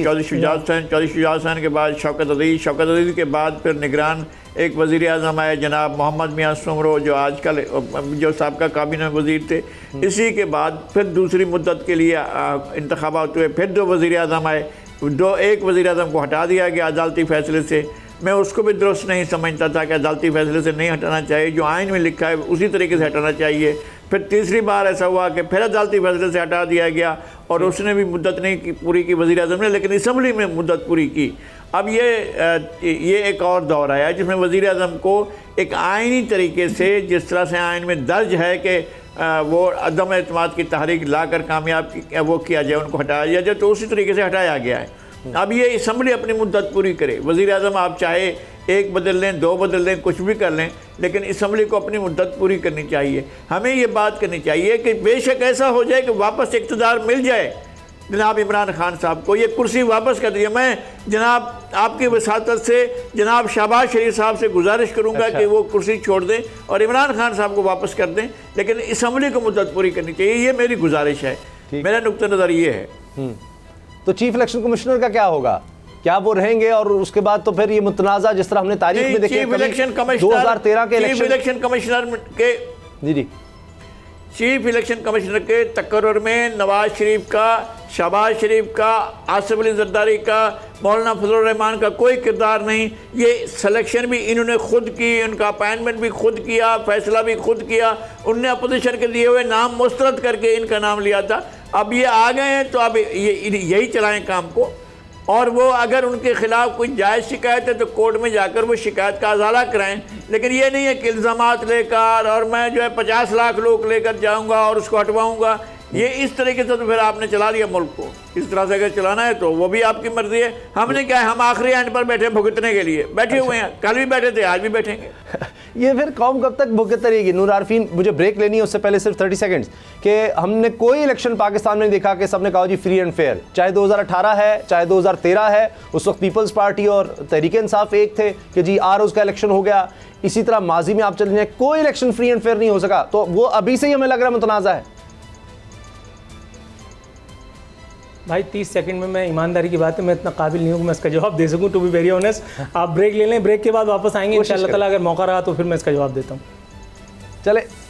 Speaker 5: चौधरी शुजात हुसैन के बाद शौकत अज़ीज़ के बाद फिर निगरान एक वज़ीर आज़म आए जनाब मोहम्मद मियाँ सुमरो जो आजकल जो साबका काबीना वज़ीर थे। इसी के बाद फिर दूसरी मुद्दत के लिए इंतखाबात हुए, फिर 2 वज़ीर आज़म आए। एक वज़ीर आज़म को हटा दिया गया अदालती फ़ैसले से। मैं उसको भी दुरुस्त नहीं समझता था कि अदालती फ़ैसले से नहीं हटाना चाहिए, जो आइन में लिखा है उसी तरीके से हटाना चाहिए। फिर तीसरी बार ऐसा हुआ कि फिर अदालती फ़ैसले से हटा दिया गया और उसने भी मुद्दत नहीं पूरी की वज़ीर आज़म ने, लेकिन असम्बली में मुद्दत पूरी की। अब ये एक और दौर आया जिसमें वज़ीर आज़म को एक आइनी तरीके से, जिस तरह से आइन में दर्ज है कि वो अदम एतमाद की तहरीक ला कर कामयाब वो किया जाए, उनको हटाया जाए, तो उसी तरीके से हटाया गया है। अब ये असम्बली अपनी मुद्दत पूरी करे। वज़ीर आज़म आप चाहे 1 बदल लें, 2 बदल लें, कुछ भी कर लें, लेकिन असम्बली को अपनी मुद्दत पूरी करनी चाहिए। हमें ये बात करनी चाहिए कि बेशक ऐसा हो जाए कि वापस इक़्तिदार मिल जाए जनाब इमरान खान साहब को, ये कुर्सी वापस कर दिए। मैं जनाब आपकी वसातत से जनाब शहबाज शरीफ साहब से गुजारिश करूँगा कि वो कुर्सी छोड़ दें और इमरान खान साहब को वापस कर दें, लेकिन असम्बली को मुद्दत पूरी करनी चाहिए। ये मेरी गुजारिश है, मेरा नुक्ता नज़र ये है।
Speaker 2: तो चीफ इलेक्शन कमिश्नर का क्या होगा? क्या वो रहेंगे और उसके बाद तो फिर ये मुतनाज़ा जिस तरह हमने तारीख में देखे 2013 के
Speaker 5: इलेक्शन कमिश्नर के
Speaker 2: जी
Speaker 5: चीफ इलेक्शन कमिश्नर के तकर्रुर में नवाज शरीफ का, शहबाज शरीफ का, आसिफ अली जरदारी का, मौलाना फजलुर रहमान का कोई किरदार नहीं। ये सिलेक्शन भी इन्होंने खुद की, उनका अपॉइंटमेंट भी खुद किया, फैसला भी खुद किया। उनने अपोजिशन के दिए हुए नाम मुस्तरद करके इनका नाम लिया था। अब ये आ गए हैं तो अब यही चलाएं काम को, और वो अगर उनके खिलाफ कोई जायज़ शिकायत है तो कोर्ट में जाकर वो शिकायत का अजाला कराएं। लेकिन ये नहीं है कि इल्ज़ामात लेकर और मैं जो है 50 लाख लोग लेकर जाऊंगा और उसको हटवाऊंगा। ये इस तरीके से तो फिर आपने चला दिया मुल्क को। इस तरह से अगर चलाना है तो वो भी आपकी मर्जी है। हमने क्या है, हम आखिरी एंड पर बैठे भुगतने के लिए बैठे हुए हैं, कल भी बैठे थे, आज भी बैठेंगे।
Speaker 2: ये फिर कौम कब तक भुगतती रहेगी? नूर आरफीन, मुझे ब्रेक लेनी है, उससे पहले सिर्फ 30 सेकंड्स कि हमने कोई इलेक्शन पाकिस्तान में नहीं देखा कि सबने कहा जी फ्री एंड फेयर, चाहे 2018 है चाहे 2013 है, उस वक्त पीपल्स पार्टी और तहरीक इंसाफ एक थे कि जी आरओज़ का इलेक्शन हो गया। इसी तरह माजी में आप चले जाएं, कोई इलेक्शन फ्री एंड फेयर नहीं हो सका, तो वो अभी से ही हमें लग रहा है मुतनाज़ा है।
Speaker 1: भाई 30 सेकंड में मैं ईमानदारी की बात है, मैं इतना काबिल नहीं हूँ कि मैं इसका जवाब दे सकूँ, टू बी वेरी ऑनेस्ट। आप ब्रेक ले लें, ब्रेक के बाद वापस आएंगे इंशाअल्लाह ताला, अगर मौका रहा तो फिर मैं इसका जवाब देता हूँ।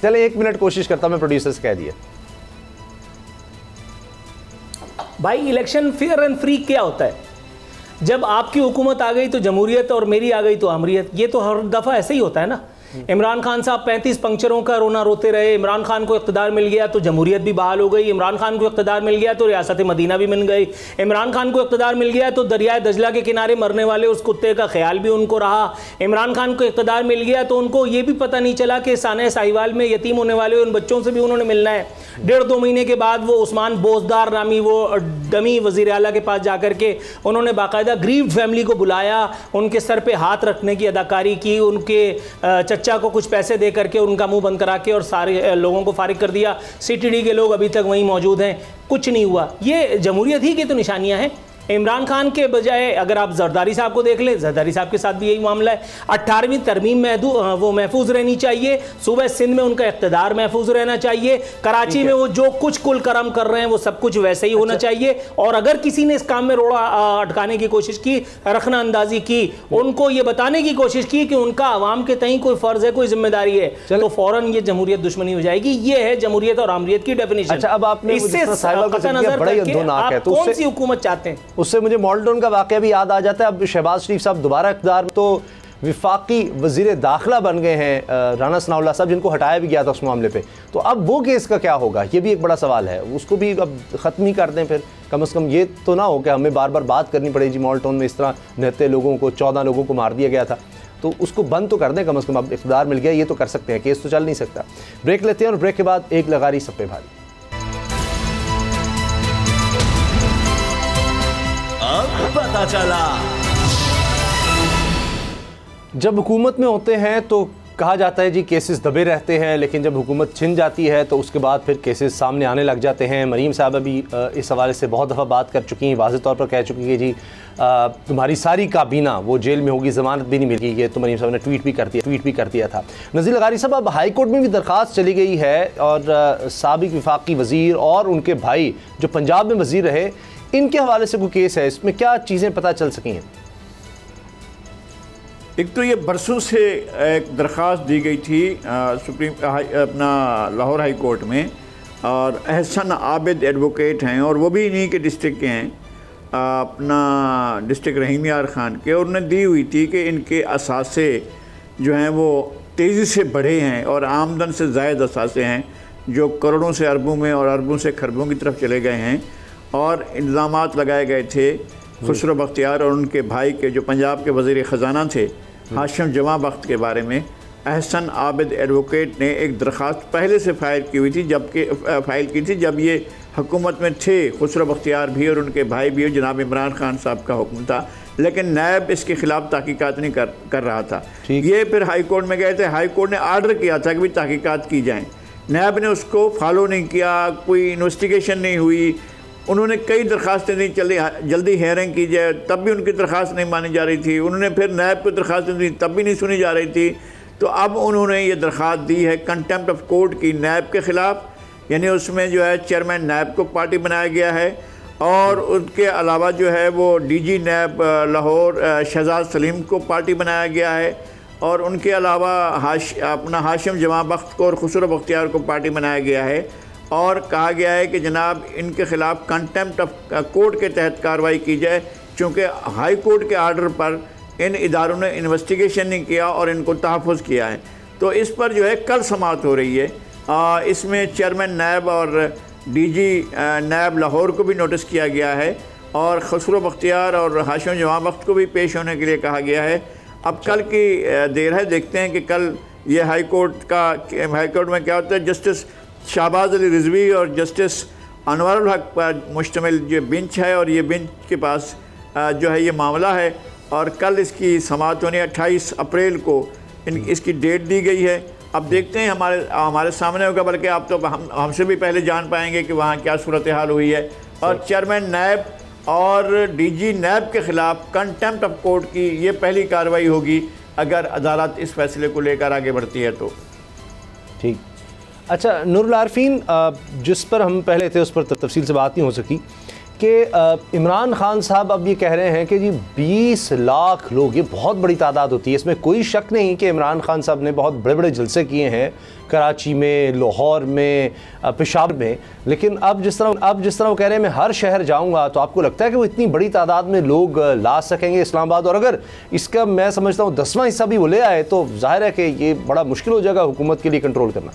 Speaker 2: चले 1 मिनट कोशिश करता हूँ, मैं प्रोड्यूसर से कह दिया।
Speaker 1: भाई इलेक्शन फेयर एंड फ्री क्या होता है? जब आपकी हुकूमत आ गई तो जमहूरियत और मेरी आ गई तो अमरीत। ये तो हर दफ़ा ऐसे ही होता है ना। इमरान खान साहब 35 पंक्चरों का रोना रोते रहे, इमरान खान को इक़्तिदार मिल गया तो जमहूरियत भी बहाल हो गई, इमरान खान को इक़्तिदार मिल गया तो रियासत मदीना भी मिल गई, इमरान खान को इक़्तिदार मिल गया तो दरियाए दजला के किनारे मरने वाले उस कुत्ते का ख्याल भी उनको रहा, इमरान खान को इक़्तिदार मिल गया तो उनको ये भी पता नहीं चला कि साने साहिवाल में यतीम होने वाले उन बच्चों से भी उन्होंने मिलना है। 1.5-2 महीने के बाद वो उस्मान बोजदार नामी वो डमी वज़ीर आला के पास जाकर के उन्होंने बाकायदा ग्रीव्ड फैमिली को बुलाया, उनके सर पे हाथ रखने की अदाकारी की, उनके चच्चा को कुछ पैसे दे करके उनका मुंह बंद करा के और सारे लोगों को फारिग कर दिया। सीटीडी के लोग अभी तक वहीं मौजूद हैं, कुछ नहीं हुआ। ये जमहूरियत ही की तो निशानियां हैं। इमरान खान के बजाय अगर आप जरदारी साहब को देख लें, जरदारी साहब के साथ भी यही मामला है। 18वीं तरमीम वो महफूज रहनी चाहिए, सुबह सिंध में उनका इक़्तिदार महफूज रहना चाहिए, कराची में वो जो कुछ कुल करम कर रहे हैं वो सब कुछ वैसे ही होना चाहिए। और अगर किसी ने इस काम में रोड़ा अटकाने की कोशिश की, रखना अंदाजी की, उनको ये बताने की कोशिश की कि उनका अवाम के तई कोई फ़र्ज़ है, कोई जिम्मेदारी है, तो फ़ौरन ये जमहूरियत दुश्मनी हो जाएगी। ये है जमहूरियत और आमरीत की डेफिनेशन।
Speaker 2: अच्छा, अब आपने
Speaker 1: इससे आप कौन सी हुकूमत चाहते हैं?
Speaker 2: उससे मुझे मॉडल टाउन का वाक़या भी याद आ जाता है। अब शहबाज शरीफ साहब दोबारा इक़्तिदार में तो विफाकी वज़ीर दाखिला बन गए हैं राना सनाउल्लाह साहब, जिनको हटाया भी गया था उस मामले पे। तो अब वो केस का क्या होगा, ये भी एक बड़ा सवाल है। उसको भी अब ख़त्म ही कर दें फिर, कम से कम ये तो ना हो कि हमें बार बार बात करनी पड़े जी मॉडल टाउन में इस तरह 69 लोगों को 14 लोगों को मार दिया गया था, तो उसको बंद तो कर दें कम से कम। अब इक़्तिदार मिल गया, ये तो कर सकते हैं, केस तो चल नहीं सकता। ब्रेक लेते हैं और ब्रेक के बाद एक लगारी सब पे भारी।
Speaker 4: अब पता चला।
Speaker 2: जब हुकूमत में होते हैं तो कहा जाता है जी केसेस दबे रहते हैं, लेकिन जब हुकूमत छिन जाती है तो उसके बाद फिर केसेस सामने आने लग जाते हैं। मरीम साहब अभी इस हवाले से बहुत दफ़ा बात कर चुकी हैं, वाज़ेह तौर पर कह चुकी है जी तुम्हारी सारी काबीना वो जेल में होगी, ज़मानत भी नहीं मिलेगी। ये तो मरीम साहब ने ट्वीट भी कर दिया था। नज़ीर लगारी साहब, अब हाई कोर्ट में भी दरख्वास्त चली गई है और साबिक वफाकी वज़ीर और उनके भाई जो पंजाब में वज़ीर रहे, इनके हवाले से कोई केस है, इसमें क्या चीज़ें पता चल सकी हैं?
Speaker 5: एक तो ये बरसों से एक दरख्वास्त दी गई थी अपना लाहौर हाई कोर्ट में, और अहसन आबिद एडवोकेट हैं और वो भी इन्हीं के डिस्ट्रिक्ट के हैं, अपना डिस्ट्रिक्ट रहीम यार ख़ान के, और उन्हें दी हुई थी कि इनके असासे जो हैं वो तेज़ी से बढ़े हैं और आमदन से ज़ायद असासे हैं जो करोड़ों से अरबों में और अरबों से खरबों की तरफ चले गए हैं। और इल्ज़ामात लगाए गए थे खुसरो बख्तियार और उनके भाई के जो पंजाब के वज़ीर ख़जाना थे हाशिम जमा बख्त के बारे में। अहसन आबिद एडवोकेट ने एक दरख्वास्त पहले से फ़ाइल की थी जब ये हुकूमत में थे, खुसरो बख्तियार भी और उनके भाई भी, जनाब इमरान खान साहब का हुक्म था, लेकिन नैब इसके ख़िलाफ़ तहकीकात नहीं कर रहा था। ये फिर हाई कोर्ट में गए थे, हाई कोर्ट ने आर्डर किया था कि भाई तहकीकात की जाएँ, नैब ने उसको फॉलो नहीं किया, कोई इन्वेस्टिगेशन नहीं हुई। उन्होंने कई दरख्वास्तें दी जल्दी हेयरिंग की जाए, तब भी उनकी दरख्वास्त नहीं मानी जा रही थी। उन्होंने फिर नैब को दरख्वास्तें दी, तब भी नहीं सुनी जा रही थी। तो अब उन्होंने ये दरख्वास्त दी है कंटेम्प्ट ऑफ कोर्ट की नैब के ख़िलाफ़, यानी उसमें जो है चेयरमैन नैब को पार्टी बनाया गया है और उनके अलावा जो है वो डीजी नैब लाहौर शहजाद सलीम को पार्टी बनाया गया है और उनके अलावा अपना हाशिम जमा बख्त को और खुसरो बख्तियार को पार्टी बनाया गया है। और कहा गया है कि जनाब इनके ख़िलाफ़ कंटेम्प्ट ऑफ कोर्ट के तहत कार्रवाई की जाए, चूँकि हाई कोर्ट के आर्डर पर इन इदारों ने इन्वेस्टिगेशन नहीं किया और इनको तहफ़्फ़ुज़ किया है। तो इस पर जो है कल समाअत हो रही है। इसमें चेयरमैन नैब और डीजी नैब लाहौर को भी नोटिस किया गया है और खुसरो बख्तियार और हाशिम जमा बख्त को भी पेश होने के लिए कहा गया है। अब कल की देर है, देखते हैं कि कल ये हाई कोर्ट में क्या होता है। जस्टिस शहबाज अली रिजवी और जस्टिस अनवर हक पर मुश्तमिल जो बेंच है और ये बेंच के पास जो है ये मामला है और कल इसकी समाअत होनी 28 अप्रैल को इसकी डेट दी गई है। अब देखते हैं हमारे सामने होगा, बल्कि आप तो हमसे भी पहले जान पाएंगे कि वहाँ क्या सूरत हाल हुई है। और चेयरमैन नैब और डीजी नैब के ख़िलाफ़ कंटेम्प्ट ऑफ कोर्ट की ये पहली कार्रवाई होगी अगर अदालत इस फैसले को लेकर आगे बढ़ती है तो।
Speaker 2: ठीक। अच्छा नूरुल आरफीन, जिस पर हम पहले थे उस पर तफसील से बात नहीं हो सकी कि इमरान खान साहब अब ये कह रहे हैं कि जी 20 लाख लोग, ये बहुत बड़ी तादाद होती है, इसमें कोई शक नहीं कि इमरान खान साहब ने बहुत बड़े बड़े जलसे किए हैं कराची में, लाहौर में, पेशावर में, लेकिन अब जिस तरह वो कह रहे हैं मैं हर शहर जाऊंगा, तो आपको लगता है कि वो इतनी बड़ी तादाद में लोग ला सकेंगे इस्लामाबाद? और अगर इसका मैं समझता हूँ 10वां हिस्सा भी वो ले आए तो जाहिर है कि ये बड़ा मुश्किल हो जाएगा हुकूमत के लिए कंट्रोल करना।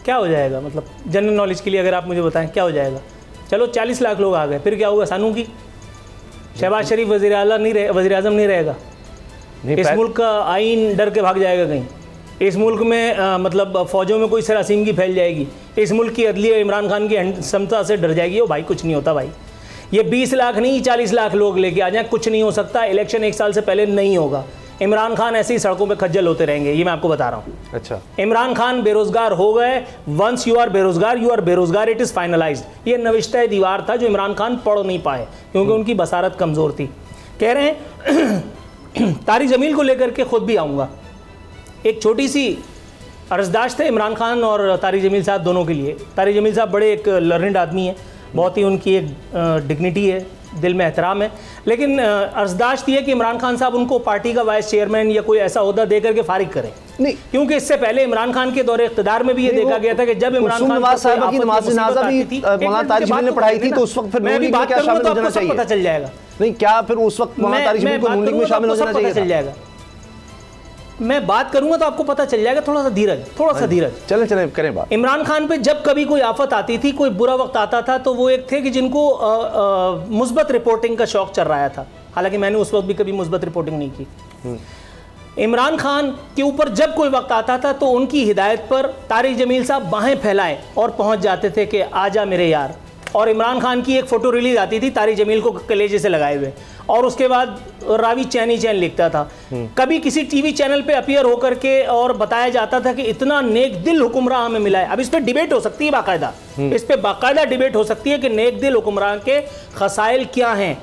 Speaker 1: क्या हो जाएगा, मतलब जनरल नॉलेज के लिए अगर आप मुझे बताएं क्या हो जाएगा? चलो 40 लाख लोग आ गए, फिर क्या होगा? सानू की शहबाज शरीफ वज़ीर आज़म नहीं रहेगा? इस मुल्क का आइन डर के भाग जाएगा कहीं? इस मुल्क में मतलब फ़ौजों में कोई सरासीमगी फैल जाएगी? इस मुल्क की अदलिया इमरान खान की क्षमता से डर जाएगी? ओ भाई कुछ नहीं होता भाई, ये 20 लाख नहीं 40 लाख लोग लेके आ जाएं, कुछ नहीं हो सकता। इलेक्शन 1 साल से पहले नहीं होगा। इमरान खान ऐसे ही सड़कों पे खज्जल होते रहेंगे, ये मैं आपको बता रहा हूँ।
Speaker 2: अच्छा,
Speaker 1: इमरान खान बेरोजगार हो गए। वंस यू आर बेरोजगार, इट इज़ फाइनलाइज्ड। ये नविश्ता दीवार था जो इमरान खान पढ़ नहीं पाए क्योंकि उनकी बसारत कमज़ोर थी। कह रहे हैं तारिक जमील को लेकर के खुद भी आऊँगा। एक छोटी सी अर्जदाश्त है इमरान खान और तारिक जमील साहब दोनों के लिए। तारिक जमील साहब बड़े एक लर्निड आदमी हैं, बहुत ही उनकी एक डिग्निटी है, दिल में एहतराम है, लेकिन अर्जदाश्त ये कि इमरान खान साहब उनको पार्टी का वाइस चेयरमैन या कोई ऐसा ओहदा देकर के फारिग करें। नहीं, क्योंकि इससे पहले इमरान खान के दौरे इख्तिदार में भी ये देखा गया था कि जब इमरान खान
Speaker 2: साहब की नमाज़ जनाज़ा भी मौलाना तारिक जमील ने पढ़ाई थी, तो उस वक्त फिर
Speaker 1: मैं भी बात करूंगा तो आपको सब पता चल जाएगा।
Speaker 2: नहीं, क्या फिर उस वक्त मौलाना तारिक जमील को नून लीग में शामिल हो जाना चाहिए?
Speaker 1: चल जाएगा, मैं बात करूंगा तो आपको पता चल जाएगा। थोड़ा सा धीरज
Speaker 2: चले करें बात।
Speaker 1: इमरान खान पे जब कभी कोई आफत आती थी, कोई बुरा वक्त आता था, तो वो एक थे कि जिनको मुस्बत रिपोर्टिंग का शौक चल रहा था। हालांकि मैंने उस वक्त भी कभी मुस्बत रिपोर्टिंग नहीं की। इमरान खान के ऊपर जब कोई वक्त आता था तो उनकी हिदायत पर तारिक जमील साहब बाहें फैलाए और पहुंच जाते थे कि आजा मेरे यार। और इमरान खान की एक फ़ोटो रिलीज आती थी तारिक जमील को कलेजे से लगाए हुए, और उसके बाद रावी चैन ही चैन लिखता था। कभी किसी टीवी चैनल पे अपीयर होकर के और बताया जाता था कि इतना नेक दिल हुक्मरान हमें मिला है। अब इस पर डिबेट हो सकती है बाकायदा, इस पर बाकायदा डिबेट हो सकती है कि नेक दिल हुक्मरान के खसाइल क्या हैं।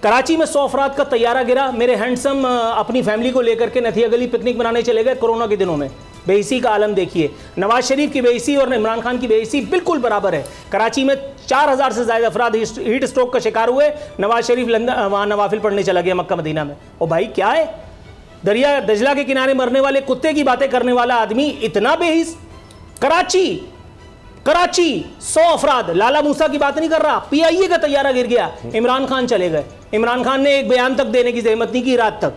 Speaker 1: कराची में 100 अफराद का तैयारा गिरा। मेरे हैंडसम अपनी फैमिली को लेकर के नथिया गली पिकनिक मनाने चले गए कोरोना के दिनों में। बेइसी का आलम देखिए, नवाज शरीफ की बेइसी और इमरान खान की बेइसी बिल्कुल बराबर है। कराची में 4000 से ज़्यादा अफराद हीट स्ट्रोक का शिकार हुए। नवाज शरीफ लंदन वहाँ नवाफिल पढ़ने चला गया मक्का मदीना में। ओ भाई क्या है, दरिया दजला के किनारे मरने वाले कुत्ते की बातें करने वाला आदमी इतना बेहिस। कराची 100 अफराद, लाला मूसा की बात नहीं कर रहा, PIA का तैयारा गिर गया, इमरान खान चले गए। इमरान खान ने एक बयान तक देने की जहमत नहीं की रात तक।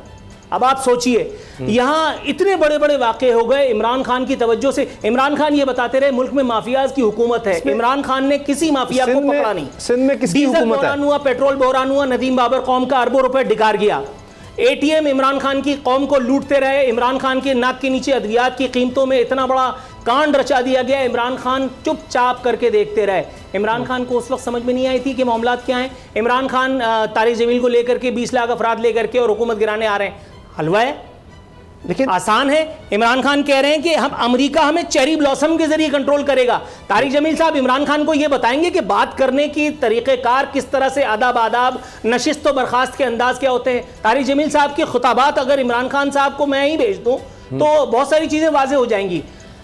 Speaker 1: अब आप सोचिए, यहाँ इतने बड़े बड़े वाक़े हो गए इमरान खान की तवज्जो से। इमरान खान ये बताते रहे मुल्क में माफियाज की हुकूमत है। इमरान खान ने किसी माफिया को पकड़ा नहीं।
Speaker 2: सिंध में किसकी हुकूमत है?
Speaker 1: हुआ, पेट्रोल बहरान हुआ, नदीम बाबर कौम का अरबों रुपए डिकार गया। ATM इमरान खान की कौम को लूटते रहे। इमरान खान के नाक के नीचे अद्वियात की कीमतों में इतना बड़ा कांड रचा दिया गया। इमरान खान चुपचाप करके देखते रहे। इमरान खान को उस वक्त समझ में नहीं आई थी कि मामलात क्या हैं। इमरान खान तारिक जमील को लेकर के 20 लाख अफराद लेकर के और हुकूमत गिराने आ रहे हैं। हलवा है, लेकिन आसान है। इमरान खान कह रहे हैं कि हम अमेरिका हमें चेरी ब्लॉसम के जरिए कंट्रोल करेगा। तारिक जमील साहब इमरान खान को यह बताएंगे कि बात करने की तरीक़ेकार किस तरह से, आदाब नशिस्त व बर्खास्त के अंदाज क्या होते हैं। तारिक जमील साहब के खुताबात अगर इमरान खान साहब को मैं ही भेज दूं तो बहुत सारी चीज़ें वाज़ेह हो जाएंगी।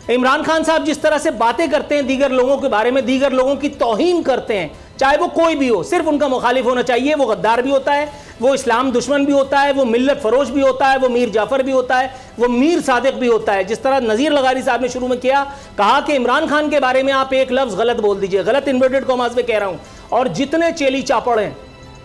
Speaker 1: इमरान खान साहब जिस तरह से बातें करते हैं दीगर लोगों के बारे में, दीगर लोगों की तौहीन करते हैं, चाहे वो कोई भी हो, सिर्फ उनका मुखालिफ होना चाहिए। वो गद्दार भी होता है, वो इस्लाम दुश्मन भी होता है, वो मिल्लत फरोश भी होता है, वो मीर जाफर भी होता है, वो मीर सादिक भी होता है। जिस तरह नज़ीर लगारी साहब ने शुरू में किया, कहा कि इमरान खान के बारे में आप एक लफ्ज़ गलत बोल दीजिए, गलत इन्वर्टेड कॉमास में कह रहा हूँ। और जितने चेली चापड़ हैं,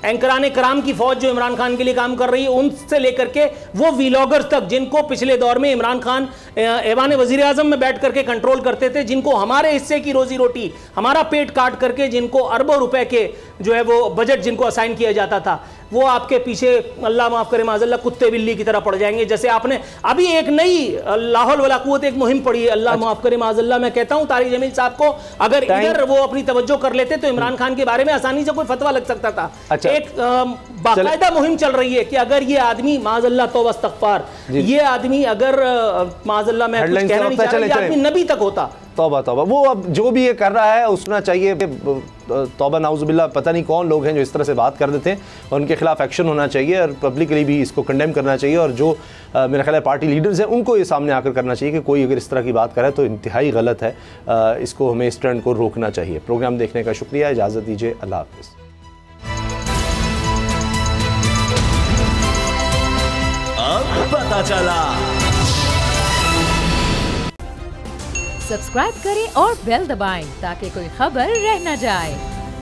Speaker 1: एंकरान कराम की फौज जो इमरान खान के लिए काम कर रही है, उनसे लेकर के वो वीलॉगर्स तक जिनको पिछले दौर में इमरान खान ऐवान वज़ीर आज़म में बैठ करके कंट्रोल करते थे, जिनको हमारे हिस्से की रोजी रोटी, हमारा पेट काट करके, जिनको अरबों रुपए के जो है वो बजट जिनको असाइन किया जाता था, वो आपके पीछे अल्लाह माफ़ करे माज़ल्लाह कुत्ते बिल्ली की तरह पड़ जाएंगे। जैसे आपने अभी एक नई लाहौल वला कुव्वत एक मुहिम पड़ी है, अल्लाह माफ़ करे माज़ल्लाह। मैं कहता हूँ तारिक जमील साहब को अगर इधर वो अपनी तवज्जो कर लेते तो इमरान खान के बारे में आसानी से कोई फतवा लग सकता था। अच्छा, एक बाकायदा मुहिम चल रही है कि अगर ये आदमी माज़अल्लाह तौबा इस्तग़फ़ार, ये आदमी अगर माज़अल्लाह मैं कुछ कहना नहीं चाह रहा, ये आदमी नबी तक होता।
Speaker 2: तौबा तौबा, वो अब जो भी ये कर रहा है उसना चाहिए तौबा नाउज़ुबिल्लाह, पता नहीं कौन लोग हैं जो इस तरह से बात कर देते हैं, और उनके खिलाफ एक्शन होना चाहिए और पब्लिकली भी इसको कंडेम करना चाहिए। और जो मेरा ख्याल है पार्टी लीडर्स हैं उनको ये सामने आकर करना चाहिए कि कोई अगर इस तरह की बात करे तो इंतहाई गलत है, इसको हमें इस ट्रेंड को रोकना चाहिए। प्रोग्राम देखने का शुक्रिया, इजाज़त दीजिए, अल्लाह हाफ़िज़।
Speaker 4: अब पता चला।
Speaker 3: सब्सक्राइब करें और बेल दबाएं ताकि कोई खबर रह न जाए।